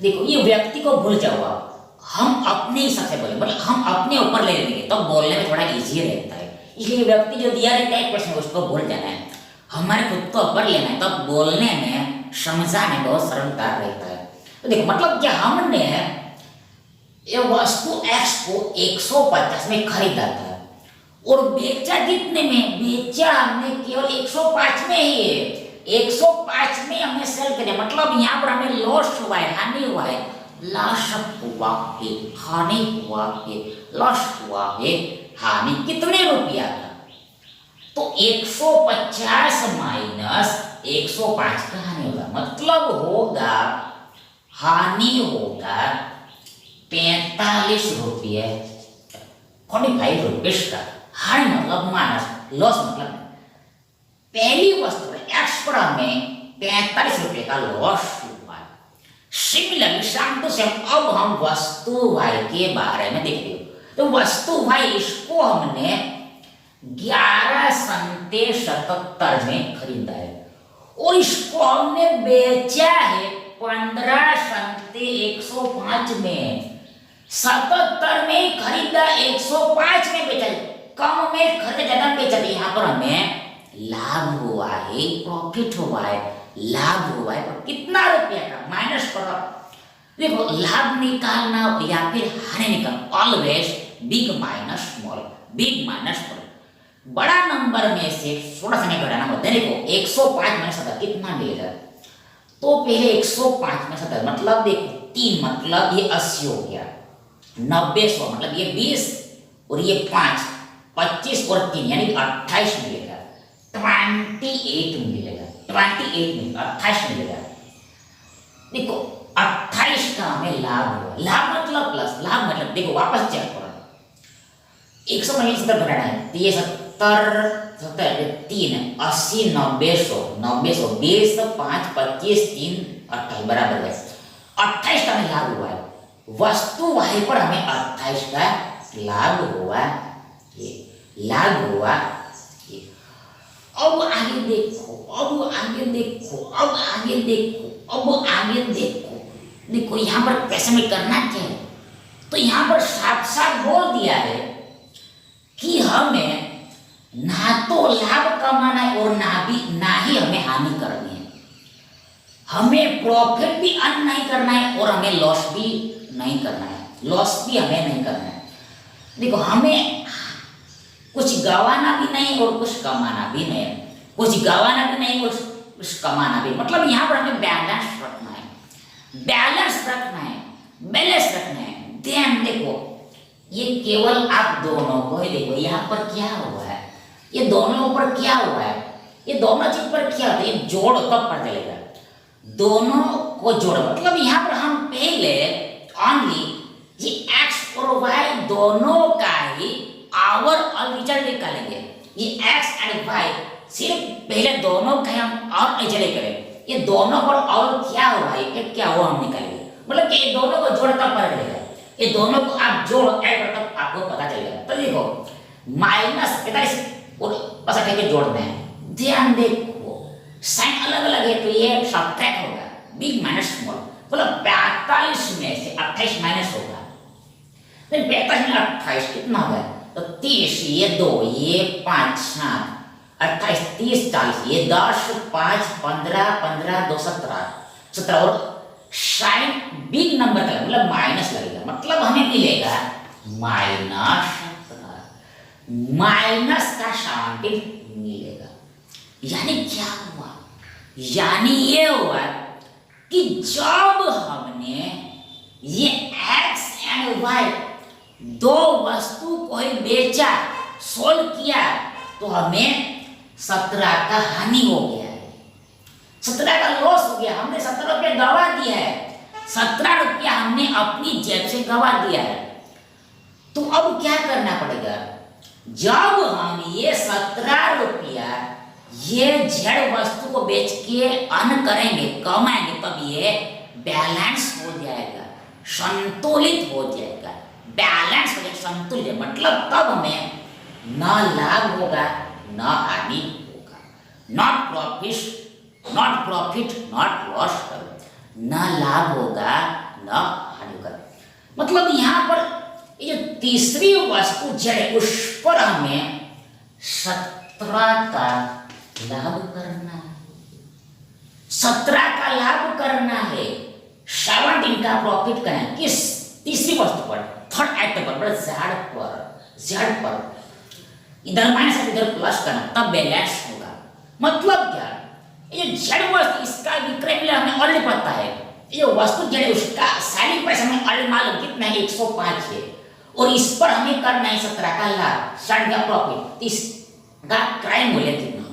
Speaker 1: देखो ये व्यक्ति को भूल जाओ आप, हम अपने हिसाब से बोले, मतलब हम अपने ऊपर ले लेंगे तो बोलने में थोड़ा इजी रहता है, इसलिए व्यक्ति जो दिया रहता है क्वेश्चन उसको भूल जाना है, हमारे खुद को ऊपर लेना है, तब बोलने में समझाने बहुत सरलता रहता है। तो देखो मतलब क्या हमने ये वस्तु एक्स को 150 में खरीदा था और बेचा कितने में, बेचा हमने केवल 105 में ही है, 105 में हमने सेल किया, मतलब यहाँ पर हमें लॉस हुआ है, हानि हुआ है, लॉस हुआ है, हानि हुआ है, लॉस हुआ है, हानि कितने रुपया का, तो 150 माइनस 105 का हानि होगा, मतलब होगा हानि होगा 45 रुपये, 45 रुपीज का, हानि मतलब माइनस, लॉस मतलब पहली वस्तु एक्स पर हमें 45 रुपये का लॉस हुआ। सिमिलरली सेम टू सेम अब हम वस्तु वाई के बारे में देखते हैं, तो वस्तु वाई इसको हमने 11 सत्ते 77 में खरीदा है और इसको हमने बेचा है 15 सत्ते 105 में, 77 में खरीदा 105 में बेचा, कम में खरीदा ज्यादा बेचा, यहाँ पर हमें लाभ हुआ है, प्रॉफिट हुआ है, लाभ हुआ है, पर कितना रुपया का माइनस करो, देखो लाभ निकालना या फिर हानि निकालना always big minus small, big minus small, बड़ा नंबर में से थोड़ा सा नहीं घटाना होता है, देखो 105 में 70 कितना मिलेगा, तो पहले 105 में 70 मतलब देखो 3 मतलब ये 80 हो गया, 90 100 मतलब ये 20 और ये 5 25 और 3 यानी 28 मिलेगा, 28 मिलेगा, 28 मिलेगा, 28 मिलेगा। देखो 28 का हमें लाभ हुआ, लाभ मतलब प्लस, लाभ मतलब देखो वापस चेक करो, 170 बनाना है तो ये 70 3 80 90 100 20 5 25 3 28 बराबर है। 28 का हमें लाभ हुआ है, वस्तु वाही पर हमें 28 का लाभ हुआ, ये लाभ हुआ। ये अब आगे देखो, अब आगे देखो, अब आगे देखो, अब आगे देखो, देखो यहाँ पर कैसे में करना क्या है, तो यहाँ पर साफ साफ बोल दिया है कि हमें ना तो लाभ कमाना है और ना ही हमें हानि करनी है। हमें प्रॉफिट भी अर्न नहीं करना है और हमें लॉस भी नहीं करना है, लॉस भी हमें नहीं करना है। देखो हमें कुछ गवाना भी नहीं और कुछ कमाना भी नहीं, कुछ गवाना भी नहीं और कुछ कमाना भी, मतलब यहाँ पर हमें बैलेंस रखना है, बैलेंस रखना है, बैलेंस रखना है। ध्यान देखो, ये केवल आप दोनों को ही देखो, यहाँ पर क्या हुआ है, ये दोनों पर क्या हुआ है, ये दोनों चीज पर क्या होता है, ये जोड़ तब पता चलेगा, दोनों को जोड़, मतलब यहाँ पर हम पहले ओनली ये x और y दोनों का ही ओवरऑल रिजल्ट निकालेंगे। ये x एंड y सिर्फ पहले दोनों का हम और रिजल्ट करें, ये दोनों पर और क्या हुआ है, क्या हुआ हम निकालेंगे, मतलब कि ये दोनों को जोड़ तब पता चलेगा, ये दोनों को आप जोड़ ऐड कर तब आपको पता चलेगा। तो देखो -45 और 65 के जोड़ना है, ध्यान देखो साइन अलग अलग है तो ये सब्ट्रैक्ट होगा, बिग माइनस स्मॉल, मतलब 45 में से 28 माइनस होगा, तो 45 में 28 कितना होगा, तो 30, ये 2, ये 5 7 28 30 40, ये 10 5 15 15 2 17 और साइन बिग नंबर का मतलब माइनस लगेगा, मतलब हमें मिलेगा माइनस का 17 मिलेगा। यानी क्या हुआ, यानी ये हुआ कि जब हमने ये x एंड y दो वस्तु को ही बेचा, सोल्व किया, तो हमें 17 का हानि हो गया है, 17 का लॉस हो गया, हमने 17 रुपया गवा दिया है, 17 रुपया हमने अपनी जेब से गवा दिया है। तो अब क्या करना पड़ेगा, जब हम ये 17 रुपया ये जेड वस्तु को बेच के अर्न करेंगे, कमाएंगे, तब ये बैलेंस हो जाएगा, संतुलित हो जाएगा, बैलेंस हो जाएगा, संतुलित, मतलब तब हमें ना लाभ होगा ना हानि होगा, नॉट प्रॉफिट नॉट लॉस, ना लाभ होगा ना हानि होगा। मतलब यहाँ पर ये जो तीसरी वस्तु जेड, उस पर हमें 17 का लाभ करना है, 17 का लाभ करना है, 17 का प्रॉफिट करना है, किस तीसरी वस्तु पर, थर्ड आइटम पर, जेड पर इधर माइनस इधर प्लस करना, तब बैलेंस होगा। मतलब क्या, ये जेड वस्तु इसका विक्रय मूल्य हमें ऑलरेडी पता है, ये वस्तु जेड उसका सेलिंग प्राइस हमें ऑलरेडी मालूम कितना है, 105 है, और इस पर हमें करना है 17 का लाभ, 60 का प्रॉफिट, इसका क्रय मूल्य कितना होगा,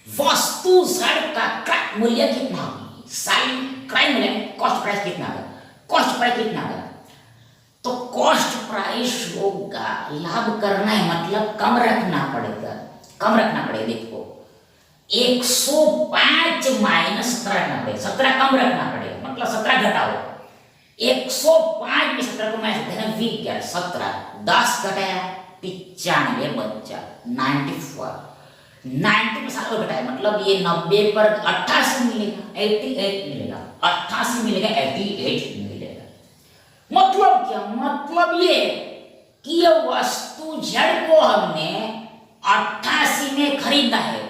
Speaker 1: वस्तु जेड का क्रय मूल्य कितना होगा, सेलिंग क्रय मूल्य, कॉस्ट प्राइस कितना होगा, कॉस्ट प्राइस कितना होगा, तो कॉस्ट प्राइस होगा, लाभ करना है मतलब कम रखना पड़ेगा, कम रखना पड़ेगा। देखो 105 माइनस 17 रखना पड़ेगा, 17 कम रखना पड़ेगा, मतलब 17 घटाओ, 105 में 17 को माइनस देना, 17 10 घटाया 95 बच्चा 94, 90 में 7 घटाया, मतलब ये 90 पर 88 मिलेगा, 88 मिलेगा, 88 मिलेगा, 88 मिलेगा। मतलब क्या, मतलब ये कि ये वस्तु जेड को हमने 88 में खरीदा है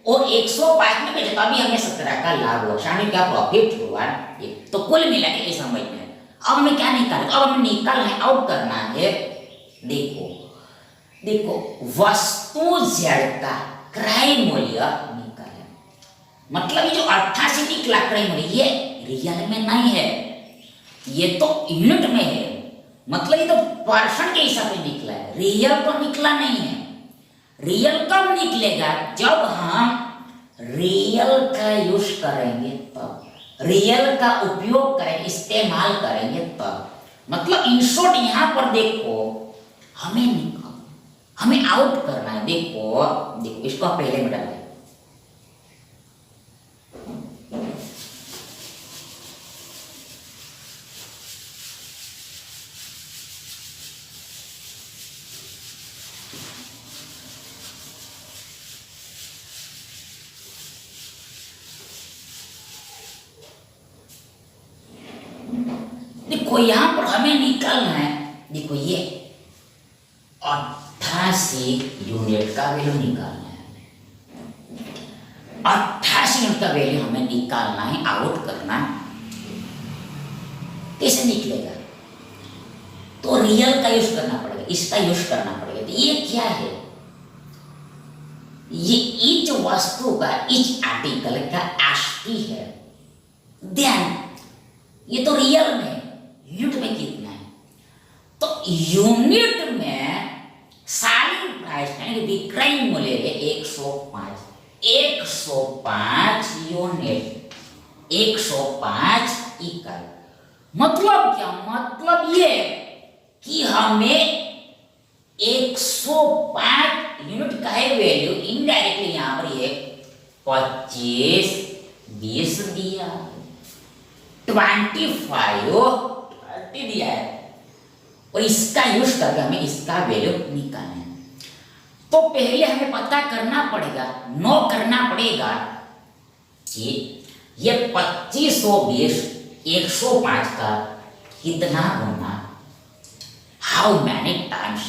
Speaker 1: और 105 में बेचा, तभी हमें 17 का लाभ हुआ, शानी का प्रॉफिट हुआ ये। तो कुल मिला के ये समझ में, अब हमें क्या निकालना, अब हमें निकालना है, आउट करना है। देखो वस्तु जेड का क्रय मूल्य निकाले, मतलब ये जो 88 निकला क्रय मूल्य, ये रियल में नहीं है, ये तो यूनिट में है, मतलब ये तो परसेंट के हिसाब से निकला है, रियल तो निकला नहीं है। रियल कब निकलेगा, जब हम रियल का यूज करेंगे तब, रियल का उपयोग करेंगे, इस्तेमाल करेंगे तब। मतलब इन शॉर्ट यहां पर देखो, हमें आउट करना है। देखो देखो इसको आप पहले में डालें। देखो यहां पर हमें निकालना है, देखो ये 88 यूनिट का वैल्यू निकालना है। 88 यूनिट का वैल्यू हमें निकालना है, आउट करना है। कैसे निकलेगा? तो रियल का यूज करना पड़ेगा, इसका यूज करना पड़ेगा। तो ये क्या है? ये इच वस्तु का, इच आर्टिकल का एसटी है। ध्यान, ये तो रियल में, यूनिट में कितना है? तो यूनिट में सेलिंग प्राइस यानी विक्रय मूल्य है 105। 105 यूनिट, 105 इकाई। मतलब क्या? मतलब ये कि हमें 105 यूनिट का है वैल्यू, इनडायरेक्टली यहां पर ये 25 20 दिया, 25 दिया है, और इसका यूज करके हमें इसका वैल्यू निकालना है। तो पहले हमें पता करना पड़ेगा, नो करना पड़ेगा कि ये 2520 105 का कितना गुना, हाउ मैनी टाइम्स,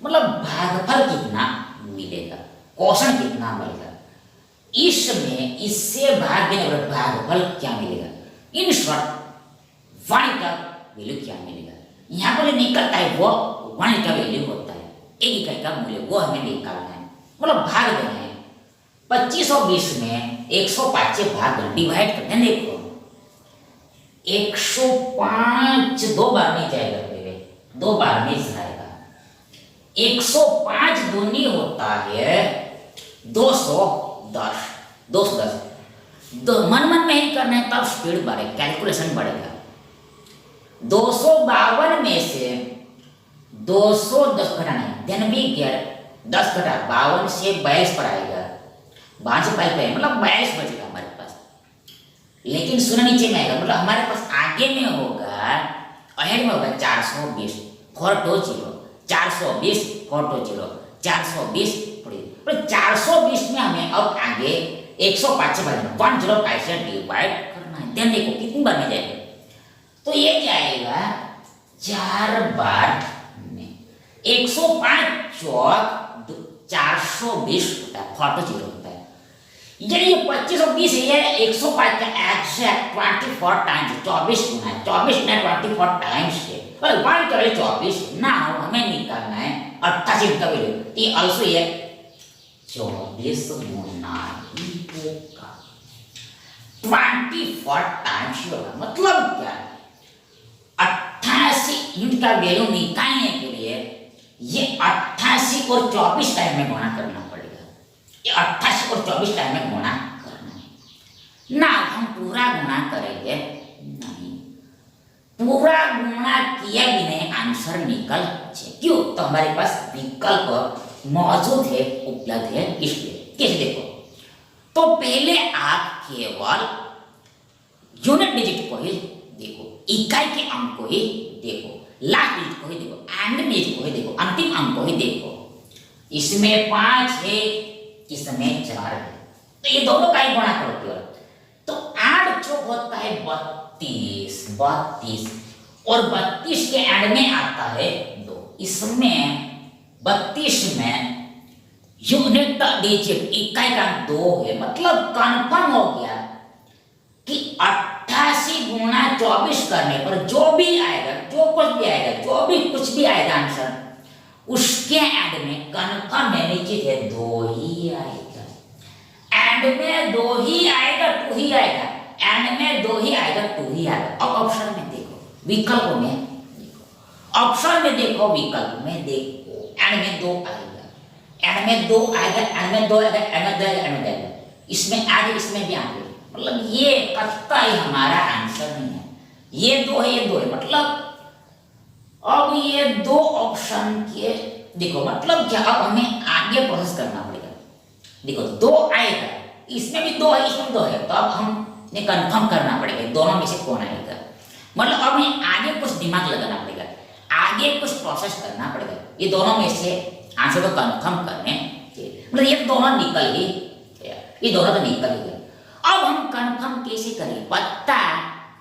Speaker 1: मतलब भागफल कितना मिलेगा, क्वेश्चन कितना मिलेगा, इसमें इससे भाग देने पर भागफल क्या मिलेगा, इन शॉर्ट वन का वैल्यू क्या मिलेगा। यहां पर निकलता है वो वन का वैल्यू होता है, एक इकाई का मूल्य, वो हमें निकालना है, मतलब भाग देना है। 2520 में 105 से भाग डिवाइड करते हैं। देखो 105 दो बार नहीं जाएगा, मेरे दो बार नहीं जाएगा। 105 दूनी होता है 210। 210 तो मन मन में ही करना है, तब स्पीड बढ़ेगा, कैलकुलेशन बढ़ेगा। 252 में से 210 घटाना है, देन भी 10 घटा 52 से 42 पर आएगा, 5 से 5 पे मतलब 42 बचेगा हमारे पास। लेकिन सुना नीचे में आएगा, मतलब हमारे पास आगे में होगा, अहेड में होगा 420 420 420 420 420 420 में हमें अब आगे 105 से भागना, 105 से डिवाइड करना है। देन देखो कितनी बार में जाएगा, तो ये जाएगा 4 बार में 105 चौक 420 होता है, 40 होता है। यानी ये 2520 है, ये 105 का एग्जैक्ट 24 टाइम्स, 24 गुना है, 24 गुना 24 टाइम्स है, पर 1 का 24। नाउ हमें निकालना है 88 का वैल्यू, ये आल्सो ये 24 गुना ही होगा, 24 टाइम्स होगा। मतलब क्या? 88 यूनिट का वैल्यू निकालने के लिए ये 88 और 24 टाइम में गुणा करना पड़ेगा। ये 88 और 24 टाइम में गुणा करना है ना, हम पूरा गुणा करेंगे नहीं, पूरा गुणा किया भी नहीं आंसर निकल जाए। क्यों? तो हमारे पास विकल्प मौजूद है, उपलब्ध है, इसलिए। कैसे? देखो तो पहले आप केवल यूनिट डिजिट को ही देखो, इकाई के अंक को ही देखो, लास्ट डिजिट को ही देखो, एंड डिजिट को ही देखो, अंतिम अंक को ही देखो। इसमें 5 है, इसमें 4 है, तो ये दोनों का ही गुणा करो। तो 8 जो होता है 32 और 32 के एंड में आता है 2। इसमें 32 में यूनिट डिजिट इकाई का 2 है, मतलब कंफर्म हो गया कि 88 गुणा 24 करने पर जो भी आएगा, जो कुछ भी आएगा, जो भी कुछ भी आएगा आंसर, उसके एंड में कंफर्म है, निश्चित है 2 ही आएगा। एंड में 2 ही आएगा, 2 ही आएगा, एंड में 2 ही आएगा, 2 ही आएगा। अब ऑप्शन में देखो, विकल्प में देखो, ऑप्शन में देखो, विकल्प में देखो, एंड में 2 आएगा, एंड में 2 आएगा, एंड में 2 आएगा, एंड में 2 आएगा, एंड में 2 आएगा। इसमें आगे इसमें भी आगे, मतलब ये कतई हमारा आंसर नहीं है। ये दो है, ये दो है, मतलब अब ये दो ऑप्शन के देखो मतलब क्या, अब हमें आगे प्रोसेस करना पड़ेगा। देखो दो आएगा, इसमें भी दो है, इसमें भी दो है, तो अब हमें कंफर्म करना पड़ेगा दोनों में से कौन आएगा। मतलब अब हमें आगे कुछ दिमाग लगाना पड़ेगा, आगे कुछ प्रोसेस करना पड़ेगा ये दोनों में से आंसर को कंफर्म करने के। मतलब ये दोनों निकल ही, ये दोनों तो निकल ही गए। अब हम कंफर्म कैसे करें, पता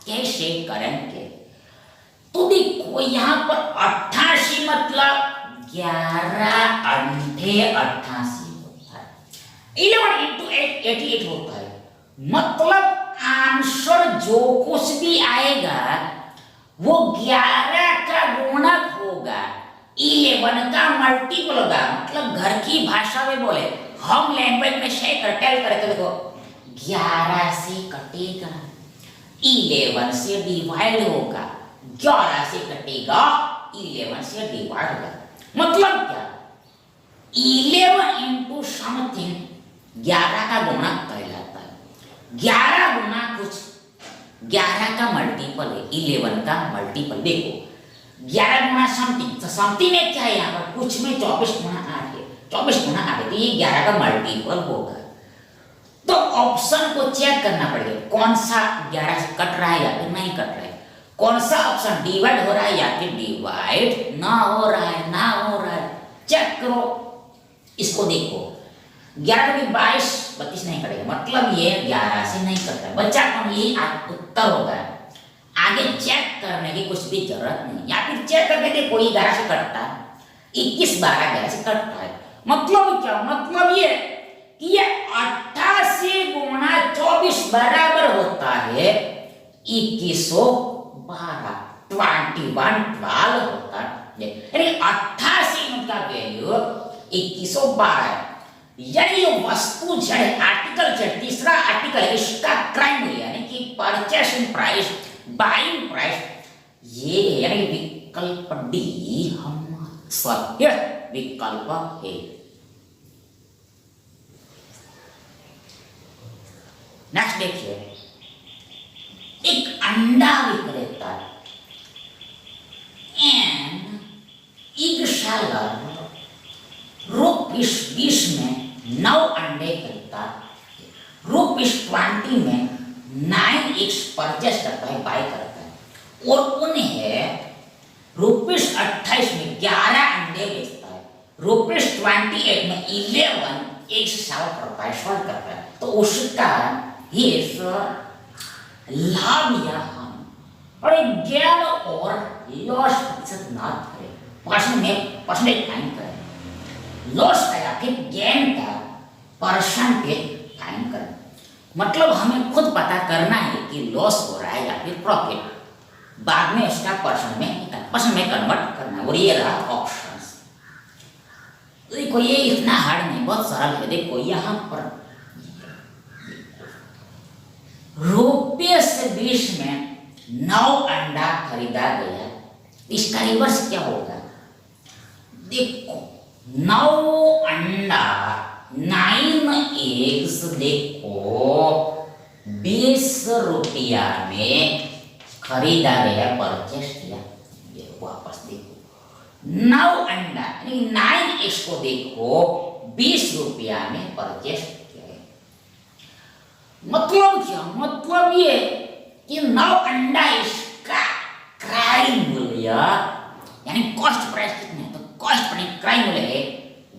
Speaker 1: कैसे करेंगे? तो देखो यहाँ पर 88 मतलब 11 अंठे 88 होता है, 11 into 8 88 होता है। मतलब आंसर जो कुछ भी आएगा वो 11 का गुणक होगा, 11 का मल्टीपल होगा। मतलब घर की भाषा में बोले, हम लैंग्वेज में शेयर टेल करे तो देखो 11 से कटेगा, 11 से डिवाइड होगा, 11 से कटेगा, 11 से डिवाइड होगा। मतलब क्या, 11 इंटू समथिंग 11 का गुणक कहलाता है। 11 गुना कुछ 11 का मल्टीपल है, 11 का मल्टीपल। देखो 11 गुना समथिंग, तो समथिंग में क्या है यहाँ पर, कुछ में 24 गुना 8 है, 24 गुना 8 है, तो ये 11 का मल्टीपल होगा। तो ऑप्शन को चेक करना पड़ेगा, कौन सा 11 से कट रहा है या फिर नहीं कट रहा है, कौन सा ऑप्शन डिवाइड हो रहा है या फिर डिवाइड ना हो रहा है, ना हो रहा है, चेक करो इसको। देखो 11 में 22 32 नहीं कटेगा, मतलब ये 11 से नहीं कटता है बच्चा, कौन यही उत्तर होगा। आगे चेक करने की कुछ भी जरूरत नहीं, या फिर चेक करके देखो ये 11 से कटता है, 21 12 11 से कटता है। मतलब क्या, मतलब ये कि ये 88 गुणा 24 बराबर होता है 2112, 2112 होता है। यानी 88 का वैल्यू 2112 है। यानी ये वस्तु जड़ आर्टिकल जड़, तीसरा आर्टिकल है, इसका क्राइम मूल्य यानी कि परचेसिंग प्राइस, बाइंग प्राइस, ये यानी विकल्प डी हम सत्य विकल्प है। नेक्स्ट देखिए, एक अंडा विक्रेता एंड एग सेलर ₹20 में 9 अंडे खरीदता, ₹20 में 9x परचेस करता है, बाय करता है, और उन्हें ₹28 में 11 अंडे बेचता है, ₹28 में 11x सेल करता है, सेल करता है। तो उसका हिस्स लाभ या हानि और गेन और लॉस प्रतिशत ना करें, परसेंटेज फाइंड करें, लॉस का या फिर गेन का परसेंटेज फाइंड करें। मतलब हमें खुद पता करना है कि लॉस हो रहा है या फिर प्रॉफिट, बाद में उसका परसेंट में कन्वर्ट करना है। और ये रहा ऑप्शंस। देखो ये इतना हार्ड नहीं, बहुत सरल है। देखो यहाँ पर ₹20 में 9 अंडा खरीदा गया, इसका रिवर्स क्या होगा? देखो 9 अंडा 9 एग्स देखो ₹20 में खरीदा गया, परचेस किया। ये वापस देखो 9 अंडा यानी 9 एग्स को देखो ₹20 में परचेस किया। मतलब क्या, मतलब ये कि 9 अंडा इसका क्रय मूल्य यानी कॉस्ट प्राइस कितने, तो कॉस्ट प्राइस क्रय मूल्य है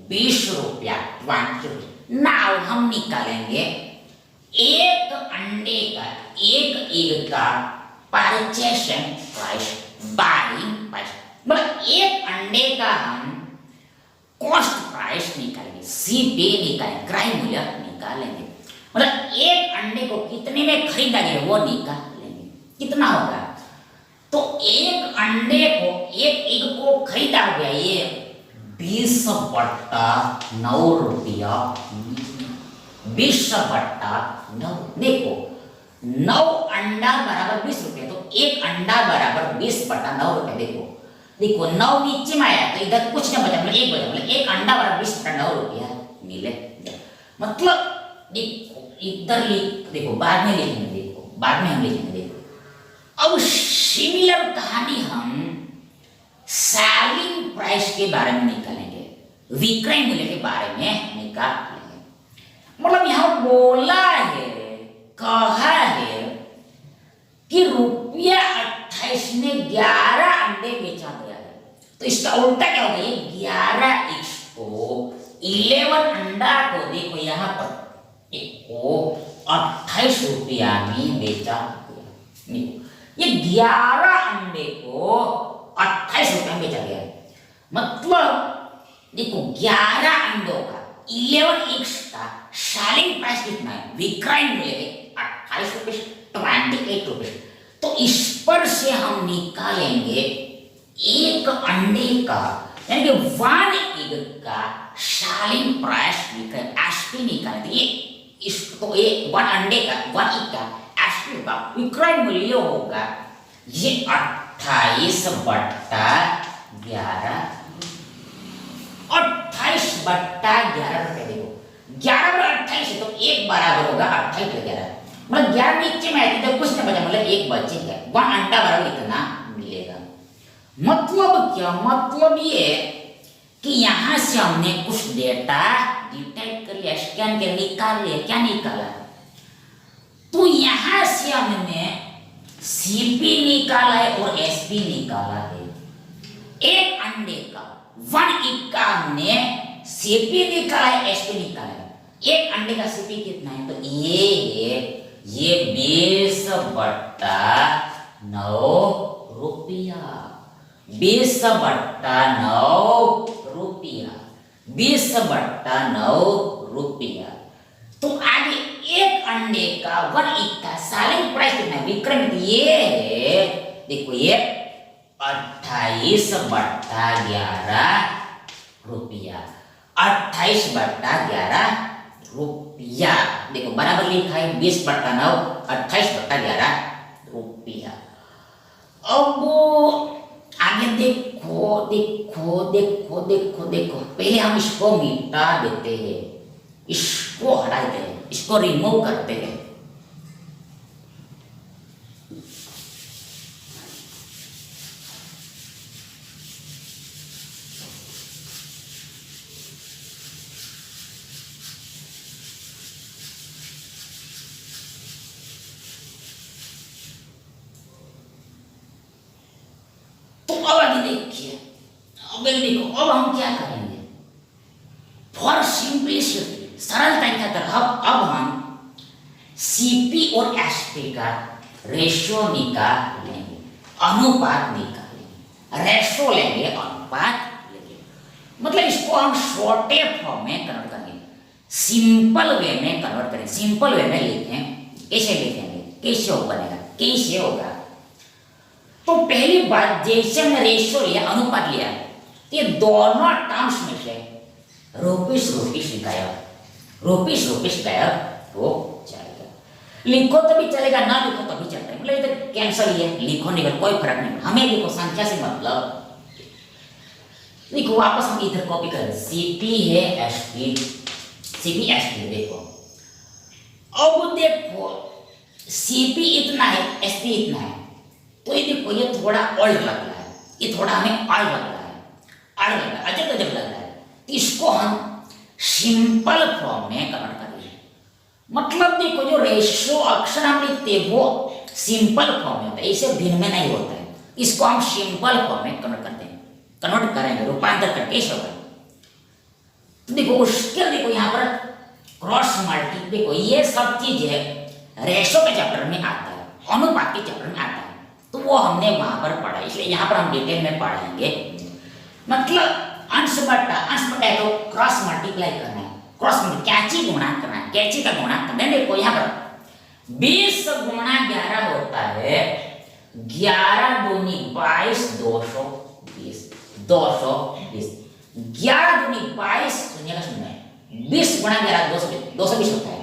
Speaker 1: ₹20। नाउ हम निकालेंगे एक अंडे का, एक एग का परचेसिंग प्राइस, बाइंग प्राइस। मतलब एक अंडे का हम कॉस्ट प्राइस निकालेंगे, सीपी निकालेंगे, क्रय मूल्य निकालेंगे। मतलब एक अंडे को कितने में खरीदा गया वो निकाल लेंगे, कितना होगा। तो एक अंडे को, एक एग को खरीदा गया ये 20/9 20/9। देखो 9 अंडा बराबर 20 रुपये, तो एक अंडा बराबर 20/9 देखो देखो 9 नीचे में आया तो इधर कुछ ना बचा, मतलब एक बचा, मतलब एक अंडा बराबर 20/9 मिले। मतलब देखो इधर लिख देखो, बाद में लिखेंगे, देखो बाद में हम लिखेंगे, देखो। अब सिमिलर कहानी हम सेलिंग प्राइस के बारे में निकालेंगे, विक्रय मूल्य के बारे में निकालेंगे। मतलब यहां बोला है, कहा है कि रुपया 28 में 11 अंडे बेचा गया है। तो इसका उल्टा क्या होगा, ये 11x को 11 अंडा को देखो यहां पर को 28 रुपया में बेचा गया। ये 11 अंडे को 28 रुपया में बेचा गया है। मतलब देखो 11 अंडों का 11x का सेलिंग प्राइस कितना है, विक्रय मूल्य 28 रुपये, 28 रुपये। तो इस पर से हम निकालेंगे एक अंडे का, यानी कि 1 एग का सेलिंग प्राइस निकाल एसपी निकालेंगे। ये इसको ये 1 अंडे का 1 एग का एसपी का विक्रय मूल्य होगा ये 28 बट्टा 11, 28 बट्टा 11 रुपए। देखो 11 बटा 28 है तो एक बराबर होगा 28 बटा 11, मतलब 11 नीचे में आएगी तो कुछ नहीं बचा, मतलब एक बचेगा। 1 अंडा बराबर इतना मिलेगा। मतलब क्या, मतलब ये कि यहां से हमने कुछ डेटा डिटेक्ट कर लिया, स्कैन कर निकाल लिया। क्या निकाला, तो यहां से हमने सीपी निकाला है और एसपी निकाला है। एक अंडे का 1 एग का हमने सीपी निकाला है, एसपी निकाला है। एक अंडे का सीपी कितना है, तो ये 20 बट्टा 9 रुपया, 20 बट्टा 9 रुपया, 20 बट्टा 9 रुपया। तो आगे एक अंडे का 1 एग का सेलिंग प्राइस कितना है, विक्रय मूल्य ये है, देखो ये 28 बट्टा 11 रुपया, 28 बट्टा 11 रुपया। देखो बराबर लिखा है 20 बट्टा 9, 28 बट्टा 11 रुपया। अब आगे देखो देखो देखो देखो देखो, पहले हम इसको मिटा देते हैं, इसको हटा देते हैं, इसको रिमूव करते हैं। तो अब आगे देखिए, अब देखो अब हम क्या करेंगे, फॉर सिंपलिसिटी सरलता की खातिर अब हम सीपी और एसपी का रेशियो निकाल लेंगे, अनुपात निकालेंगे, रेशियो लेंगे, अनुपात लेंगे। मतलब इसको हम छोटे फॉर्म में कन्वर्ट करेंगे, सिंपल वे में कन्वर्ट करेंगे। सिंपल वे में लिखें, कैसे लिखेंगे, कैसे बनेगा, कैसे होगा। तो पहली बात, जैसे हमने रेशियो लिया, अनुपात लिया, ये दोनों टर्म्स में से रुपीस गायब, रुपीस गायब हो जाएगा। लिखो तो भी चलेगा, ना लिखो तो भी चलता है, मतलब इधर कैंसिल ही है, लिखो नहीं कोई फर्क नहीं, हमें लिखो संख्या से मतलब। देखो वापस हम इधर कॉपी करें, सीपी है एसपी, सीपी एसपी। देखो अब देखो सीपी इतना है, एसपी इतना है, तो ये देखो ये थोड़ा ओल्ड लग रहा है, ये थोड़ा हमें आड़ लग रहा है, आड़ लग रहा है, अजब अजब लग रहा है। तो इसको हम सिंपल फॉर्म में कन्वर्ट करेंगे। मतलब देखो जो रेशियो अक्षर हम लिखते हैं वो सिंपल फॉर्म में होता है, इसे भिन्न में नहीं होता है। इसको हम सिंपल फॉर्म में कन्वर्ट करते हैं, कन्वर्ट करेंगे, रूपांतर करके कैसे होगा। तो देखो उसके देखो यहाँ पर क्रॉस मल्टी, देखो ये सब चीज है रेशियो के चैप्टर में आता है, अनुपात के चैप्टर में आता है, तो वो हमने वहां पर पढ़ा, इसलिए यहाँ पर हम डिटेल में पढ़ेंगे। मतलब अंश बट्टा तो क्रॉस मल्टीप्लाई करना है, क्रॉस कैची गुणा करना है, कैची का गुणा करना है। देखो यहाँ पर 20 गुणा 11 होता है 11 दूनी 22, 220, 220, 11 दूनी 22, सुनिएगा सुनिए, 20 गुणा 11 220 होता है।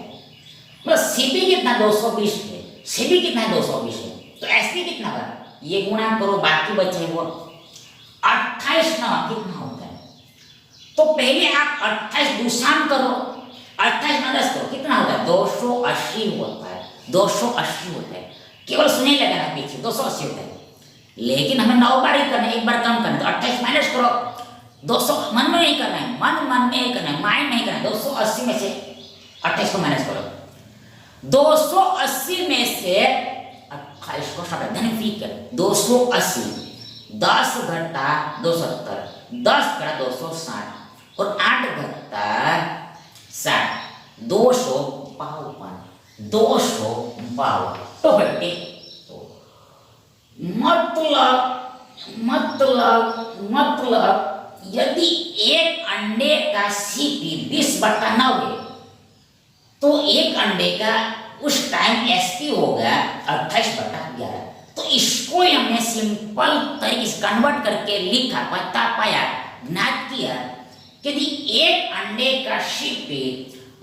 Speaker 1: मतलब सीपी कितना 220 है, सीपी कितना है 220 है, तो एसपी कितना है, ये गुणा करो, बाकी बचे वो 28 ना कितना होता है। तो पहले आप 28 दूसरा करो, 28 माइनस करो कितना होता है 280 होता है, 280 होता है। केवल सुने लगा ना पीछे 280 होता है, लेकिन हमें 9 बार ही करना है, एक बार कम करना है। तो 28 माइनस करो 200, मन में नहीं करना है, मन में ही करना है, माइंड नहीं करना है। 280 में से 28 को माइनस करो, 280 में से 28 को धन कर 280, 10 घटा 270, 10 घटा 260 और 8 घटा 60, 252, 252 तो बेटे मतलब यदि एक अंडे का सीपी 20/9 है तो एक अंडे का उस टाइम एसपी होगा 28/11। तो इसको हमने सिंपल तरीके से कन्वर्ट करके लिखा, पता पाया, ज्ञात किया कि यदि एक अंडे का सीपी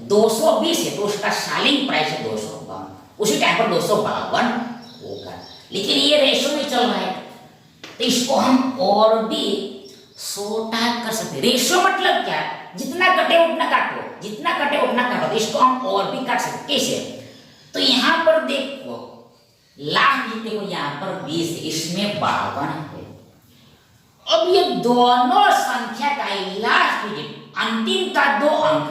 Speaker 1: 220 है तो उसका सेलिंग प्राइस है 252, उसी टाइम पर 252 होगा। लेकिन ये रेशो में चल रहा है तो इसको हम और भी छोटा कर सकते। रेशो मतलब क्या, जितना कटे उतना काटो, जितना कटे उतना काटो। तो इसको हम और भी काट सकते। कैसे, तो यहाँ पर देखो लास्ट देखो यहाँ पर 20 इसमें 52 है। अब ये दोनों संख्या का लास्ट डिजिट अंतिम का 2 अंक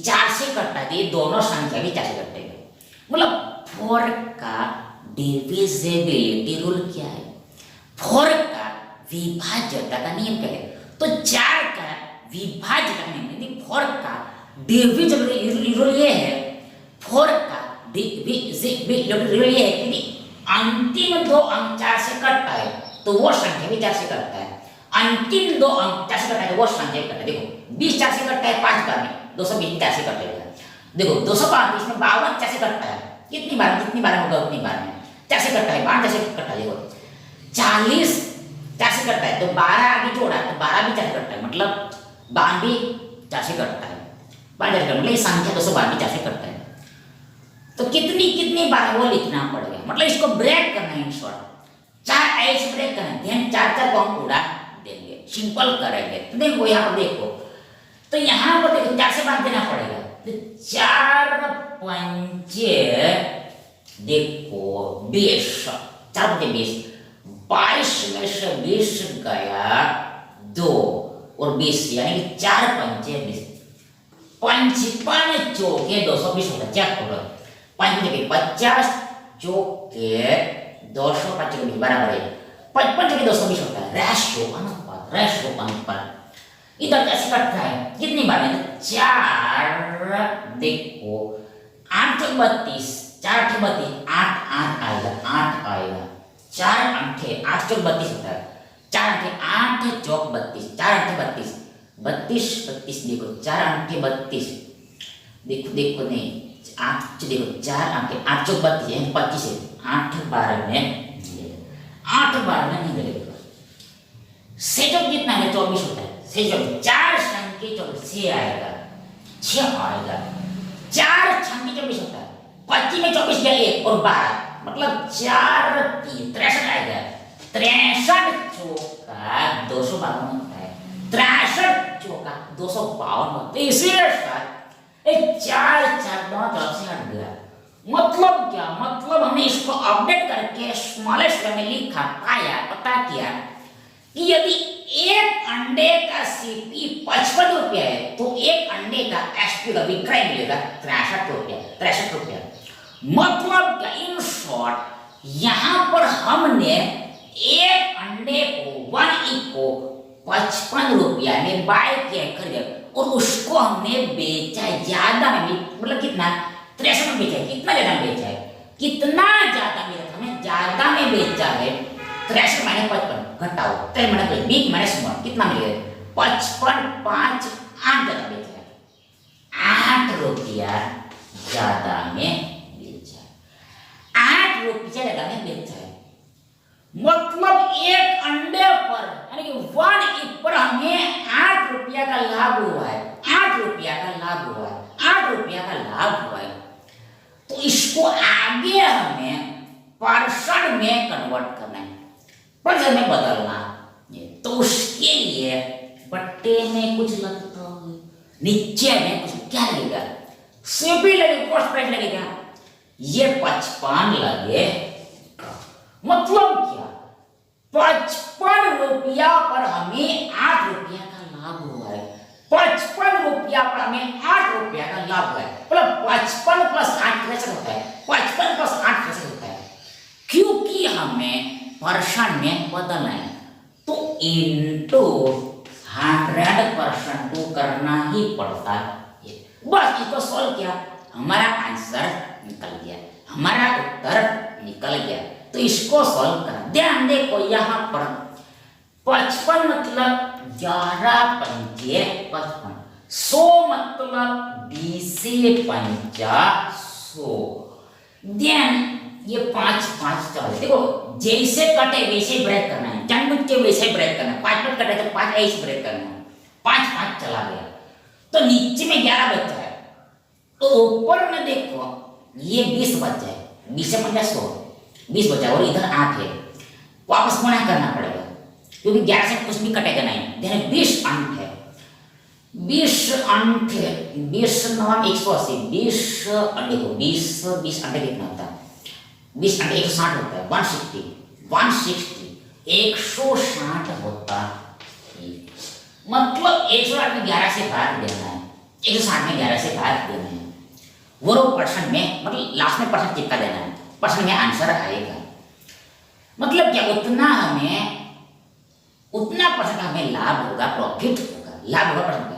Speaker 1: 4 से कटता है, ये दोनों संख्या भी 4 से कटेगा। मतलब 4 का डिविजिबिलिटी रूल क्या है, 4 का विभाज्यता का नियम क्या है। तो 4 का विभाज्यता का नियम यदि 4 का डिविजिबिलिटी रूल ये है, 4 का डिविजिबिलिटी रूल ये है कि अंतिम 2 अंक 4 से कटता है तो वो संख्या भी 4 से कटता है, अंतिम 2 अंक 4 से कटता है तो वो संख्या भी कटता है। देखो 20 4 से कटता है 5 बार में, 220 4 से कटेगा। देखो 235 में 52 4 से कटता है, कितनी बार, जितनी बार होगा उतनी बार में 4 से कटता है, 5 4 से कटता है। देखो 40 4 से कटता है तो 12 आगे जोड़ा तो 12 भी 4 से कटता है, मतलब 92 4 से कटता है, 5 4 से कटता है, मतलब ये संख्या 252 4 से कटता है। तो कितनी बार वो लिखना पड़ेगा, मतलब इसको ब्रेक करना है। इन शॉर्ट 4 ऐसे ब्रेक करना है, देन 4 को हम उड़ा देंगे, सिंपल करेंगे। तो देखो यहाँ पर देखो, तो यहाँ पर देखो 4 से बांध देना पड़ेगा। तो 4 पंचे देखो 20, 4 पंचे 20, 22 में से 20 गया 2 और 20 यानी कि 4 पंचे 20, 55 चौके 220 होता है। चेक करो 55 50 चौके 225 बराबर है 55 चौके 220 होता है। रेशियो अनुपात इधर कैसे कटता है, कितनी बार है 4 देखो 8 32, 4 32 8 8 आएगा, 8 आएगा, 4 अंठे 8 चौक 32 होता है, 4 अंठे 8 चौक 32, 4 अंठे 32 32 32 देखो 4 अंठे 32 देखो नहीं 8 देखो 4 अंठे 8 चौक 32 यानी 25 है, 8 12 में 8 12 में नहीं मिलेगा। सेजों कितना है 24 होता है, सेजों 4 संख्या 24 आएगा, 6 आएगा, 4 संख्या 24 होता है, 25 में 24 गया 1 और 12 मतलब 4 63 आएगा, 63 चौका 252 होता है, 63 चौका 252 होता है। इसीलिए एक 4 दोनों तरफ से हट गया। मतलब क्या, मतलब हमने इसको अपडेट करके स्मॉलेस्ट में लिखा, पाया, पता किया कि यदि एक अंडे का सीपी 55 रुपया है तो एक अंडे का एसपी का विक्रय मिलेगा 63 रुपया। मतलब क्या, इन शॉर्ट यहाँ पर हमने एक अंडे को 1 को 55 रुपया में बाय किया, खरीदा और उसको हमने बेचा ज्यादा में, मतलब कितना 63 में बेचा है। कितना ज्यादा में बेचा है, कितना ज्यादा में, हमें ज्यादा में बेचा है 63 माइनस 55 घटाओ 3 माइनस 20 माइनस 1 कितना मिलेगा 55 5 8 ज्यादा बेचा है, 8 रुपया ज्यादा में बेचा है, 8 रुपया ज्यादा में बेचा है। मतलब एक अंडे पर यानी कि 1 पर हमें 8 रुपया का लाभ हुआ है, 8 रुपया का लाभ हुआ है, 8 रुपया का लाभ हुआ है। तो इसको आगे हमें परसेंट में कन्वर्ट करना है, परसेंट में बदलना है। तो उसके लिए बट्टे में कुछ लगता है, नीचे में कुछ क्या लगेगा? सीपी लगेगा, पोस्ट प्राइस लगेगा। ये 55 लगेगा। मतलब क्या? 55 रुपया पर हमें 8 रुपया का लाभ हुआ है। 55 रुपया पर हमें 8 रुपया का लाभ हुआ है। मतलब 55 प्लस 8 कैसे होता है? 55 प्लस 8 कैसे होता है? क्योंकि हमें परसेंट में बदलना है, तो इनटू 100% को करना ही पड़ता है। बस इसको सॉल्व किया, हमारा आंसर निकल गया, हमारा उत्तर निकल गया। तो इसको सॉल्व कर। ध्यान देखो यहाँ पर 55 मतलब 11 पंचे 55, 100 मतलब 20 से 50 100। ध्यान, ये 5 5 चल, देखो जैसे कटे वैसे ब्रेक करना है, जानबूझ के वैसे ब्रेक करना है। 5 पर कटे तो 5 ऐसे ब्रेक करना है। 5 5 चला गया, तो नीचे में 11 बचा है, तो ऊपर में देखो ये 20 बचा है। 20 से 50 100, 20 बचा और इधर 8 है, वापस गुणा करना पड़ेगा क्योंकि 11 से कुछ भी कटेगा नहीं। ध्यान, 20 अंक है, 20 अंक है, 20 9 180, 20 देखो 20 अंक कितना होता है? 20 अंक 160 होता है, 160 होता है। मतलब 160 में 11 से भाग देना है, 160 में 11 से भाग देना है, वो परसेंट में, मतलब लास्ट में परसेंट चिपका देना है, परसेंट में आंसर आएगा। मतलब क्या? उतना परसेंट हमें लाभ होगा, प्रॉफिट होगा, लाभ होगा परसेंट का।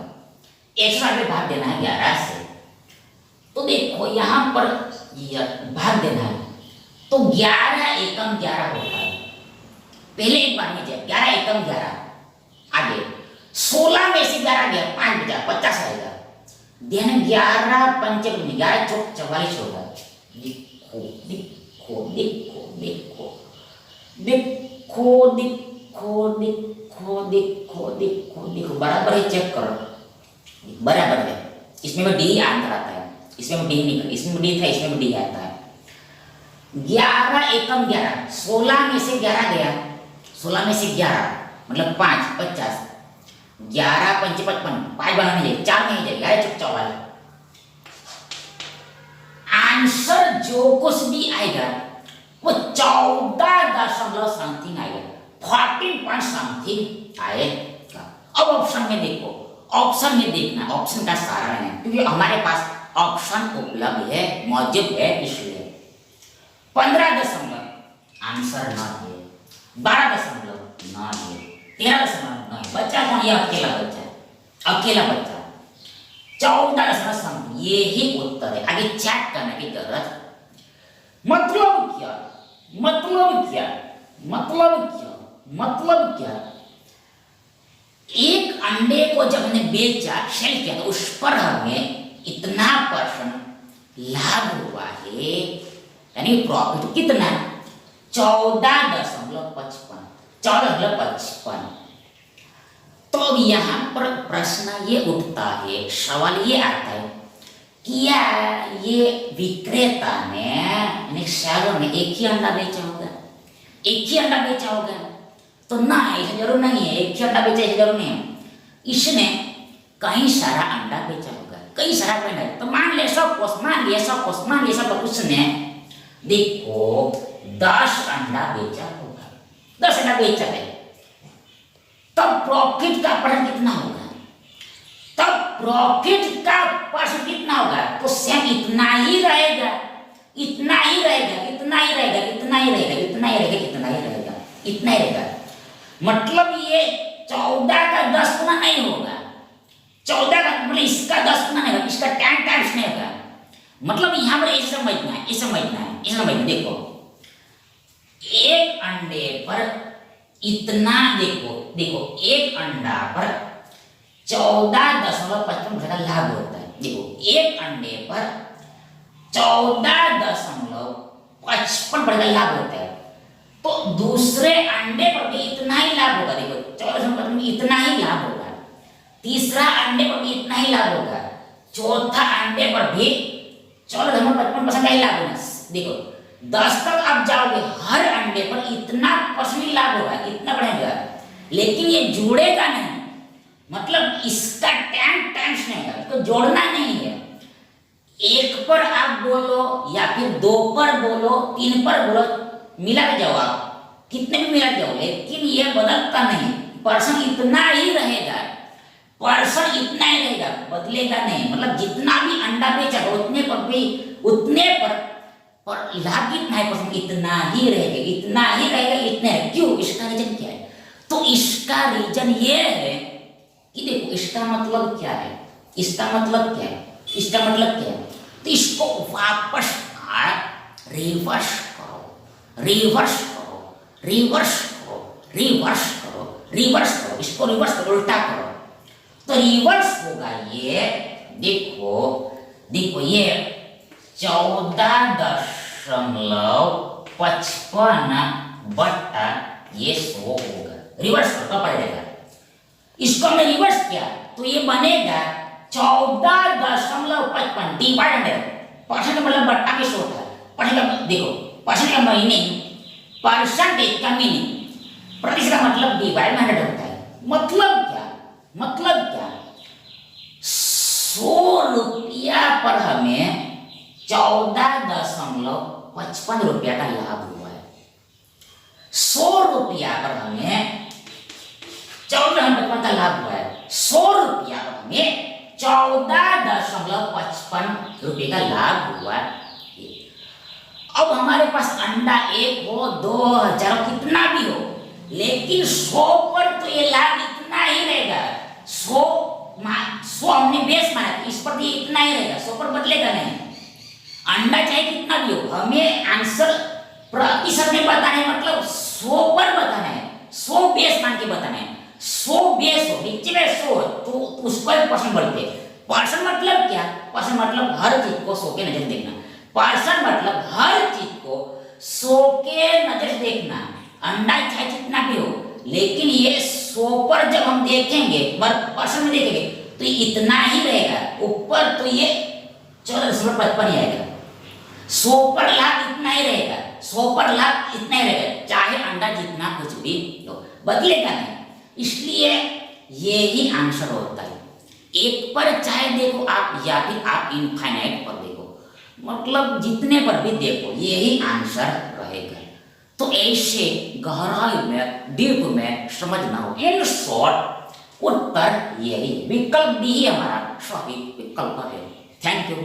Speaker 1: 160 में भाग देना है 11 से, तो देखो यहाँ पर भाग देना है, तो 11 एकम 11 होता है। पहले एक बार में जाए 11 एकम 11, आगे 16 में से 11 गया, 5 बचा, 50 आएगा। ध्यान, 11 पंचे 11 चौक 44 होगा। देखो देखो देखो देखो देखो देखो देखो देखो देखो देखो, बराबर है, चेक करो, बराबर है। इसमें भी डी आंसर आता है, इसमें भी डी निकल, इसमें भी डी था, इसमें भी डी आता है। 11 एकम 11, 16 में से 11 गया, 16 में से 11 मतलब 5 50, 11 पंचे 55, 5 बनाने जाए, 4 नहीं जाए, 11 चौक 44। आंसर जो कुछ भी आएगा वो 14 समथिंग आएगा, 14 पॉइंट समथिंग आएगा। अब ऑप्शन में देखो, ऑप्शन में देखना, ऑप्शन का सारा है क्योंकि हमारे पास ऑप्शन उपलब्ध है, मौजूद है, इसलिए 15 आंसर न है, 12 न है, 13 न है, बच्चा कौन? ये अकेला बच्चा, अकेला बच्चा। 14 ये ही उत्तर है, आगे चेक करने की जरूरत। मतलब क्या? मतलब क्या? मतलब क्या? मतलब क्या? एक अंडे को जब हमने बेचा, सेल किया, तो उस पर हमें इतना परसेंट लाभ हुआ है, यानी प्रॉफिट कितना? 14.55, 14.55। तो अब यहाँ पर प्रश्न ये उठता है, सवाल ये आता है, क्या ये विक्रेता ने, यानी सेलर ने एक ही अंडा बेचा होगा? एक ही अंडा बेचा होगा? तो ना, ऐसा जरूर नहीं है, एक ही अंडा बेचा ऐसा जरूर नहीं है। इसने कई सारा अंडा बेचा होगा, कई सारा अंडा। तो मान लिया सब उसने देखो 10 अंडा बेचा होगा, 10 अंडा बेचा है, तब प्रॉफिट का परसेंट कितना होगा? तब प्रॉफिट का परसेंट कितना होगा? तो सेम इतना ही रहेगा, इतना ही रहेगा, इतना ही रहेगा, इतना ही रहेगा, इतना ही रहेगा, इतना ही रहेगा, इतना ही रहेगा। मतलब ये 14 का 10 गुना नहीं होगा, 14 का मतलब इसका 10 गुना नहीं होगा, इसका 10 टाइम्स नहीं होगा। मतलब यहाँ पर ऐसे समझना है, ऐसे समझना है, ऐसे समझना। देखो एक अंडे पर इतना, देखो देखो एक अंडा पर 14.55 का लाभ होता है। देखो एक अंडे पर 14.55 का लाभ होता है, तो दूसरे अंडे पर भी इतना ही लाभ होगा। देखो 14.55 में इतना ही लाभ होगा, तीसरा अंडे पर भी इतना ही लाभ होगा, चौथा अंडे पर भी 14.55% का ही लाभ होगा। देखो 10 तक आप जाओगे, हर अंडे पर इतना परसेंट लाभ होगा, इतना बढ़ेगा, लेकिन ये जुड़ेगा नहीं, मतलब इसका टेन टाइम्स नहीं है, इसको जोड़ना नहीं है। एक पर आप बोलो या फिर दो पर बोलो, तीन पर बोलो, मिला के जाओ आप, कितने भी मिला के जाओ, लेकिन ये बदलता नहीं। पर्सन इतना ही रहेगा, पर्सन इतना ही रहेगा, बदलेगा नहीं। मतलब जितना भी अंडा बेचा उतने पर भी उतने पर लाभ कितना है पर्सन, इतना ही रहेगा, इतना ही रहेगा, इतने है। क्यों? इसका रीजन क्या है? तो इसका रीजन ये है कि देखो इसका मतलब क्या है, इसका मतलब क्या है, इसका मतलब क्या है। तो इसको वापस रिवर्स करो, रिवर्स करो, रिवर्स करो, रिवर्स करो, रिवर्स करो, इसको रिवर्स करो, उल्टा करो। तो रिवर्स होगा ये, देखो देखो ये 14.55 बट्टा ये 100 होगा। रिवर्स करो पड़ेगा। इसको हमने रिवर्स किया तो ये बनेगा 14.55 डिवाइड 100%, मतलब बट्टा भी 100 था। परसेंट देखो, परसेंट का मीनिंग, परसेंटेज का मीनिंग, प्रतिशत का मतलब डिवाइड 100 होता है। मतलब क्या? मतलब क्या? 100 रुपया पर हमें 14.55 रुपया का लाभ हुआ है। 100 रुपया पर हमें 14.55 का लाभ हुआ है। 100 रुपया पर हमें 14.55 रुपये का लाभ हुआ है। अब हमारे पास अंडा 1 हो, 2000 हो, कितना भी हो, लेकिन 100 पर तो ये लाभ इतना ही रहेगा। 100 हमने बेस माना, इस पर भी इतना ही रहेगा, 100 पर बदलेगा नहीं। अंडा चाहे कितना भी हो, हमें आंसर प्रतिशत में बताना है, मतलब 100 पर बताना है, 100 बेस मान के बताना है। 100 बेस हो, नीचे में 100 तो उसको परसेंट बोलते हैं। परसेंट मतलब क्या? परसेंट मतलब हर चीज को 100 के नजर देखना। परसेंट मतलब हर चीज को 100 के नजर से देखना। अंडा चाहे जितना भी हो, लेकिन ये 100 पर जब हम देखेंगे, परसेंट में देखेंगे तो इतना ही रहेगा। ऊपर तो ये 14.55 ही आएगा। 100 पर लाभ इतना ही रहेगा, 100 पर लाभ इतना ही रहेगा, चाहे अंडा जितना कुछ भी हो, बदलेगा नहीं। इसलिए ये ही आंसर होता है। एक पर चाहे देखो आप, या फिर आप इनफाइनाइट पर देखो, मतलब जितने पर भी देखो यही आंसर रहेगा। तो ऐसे गहराई में, डीप में समझना हो। इन शॉर्ट उत्तर यही, विकल्प डी ही हमारा सही विकल्प है। Thank you.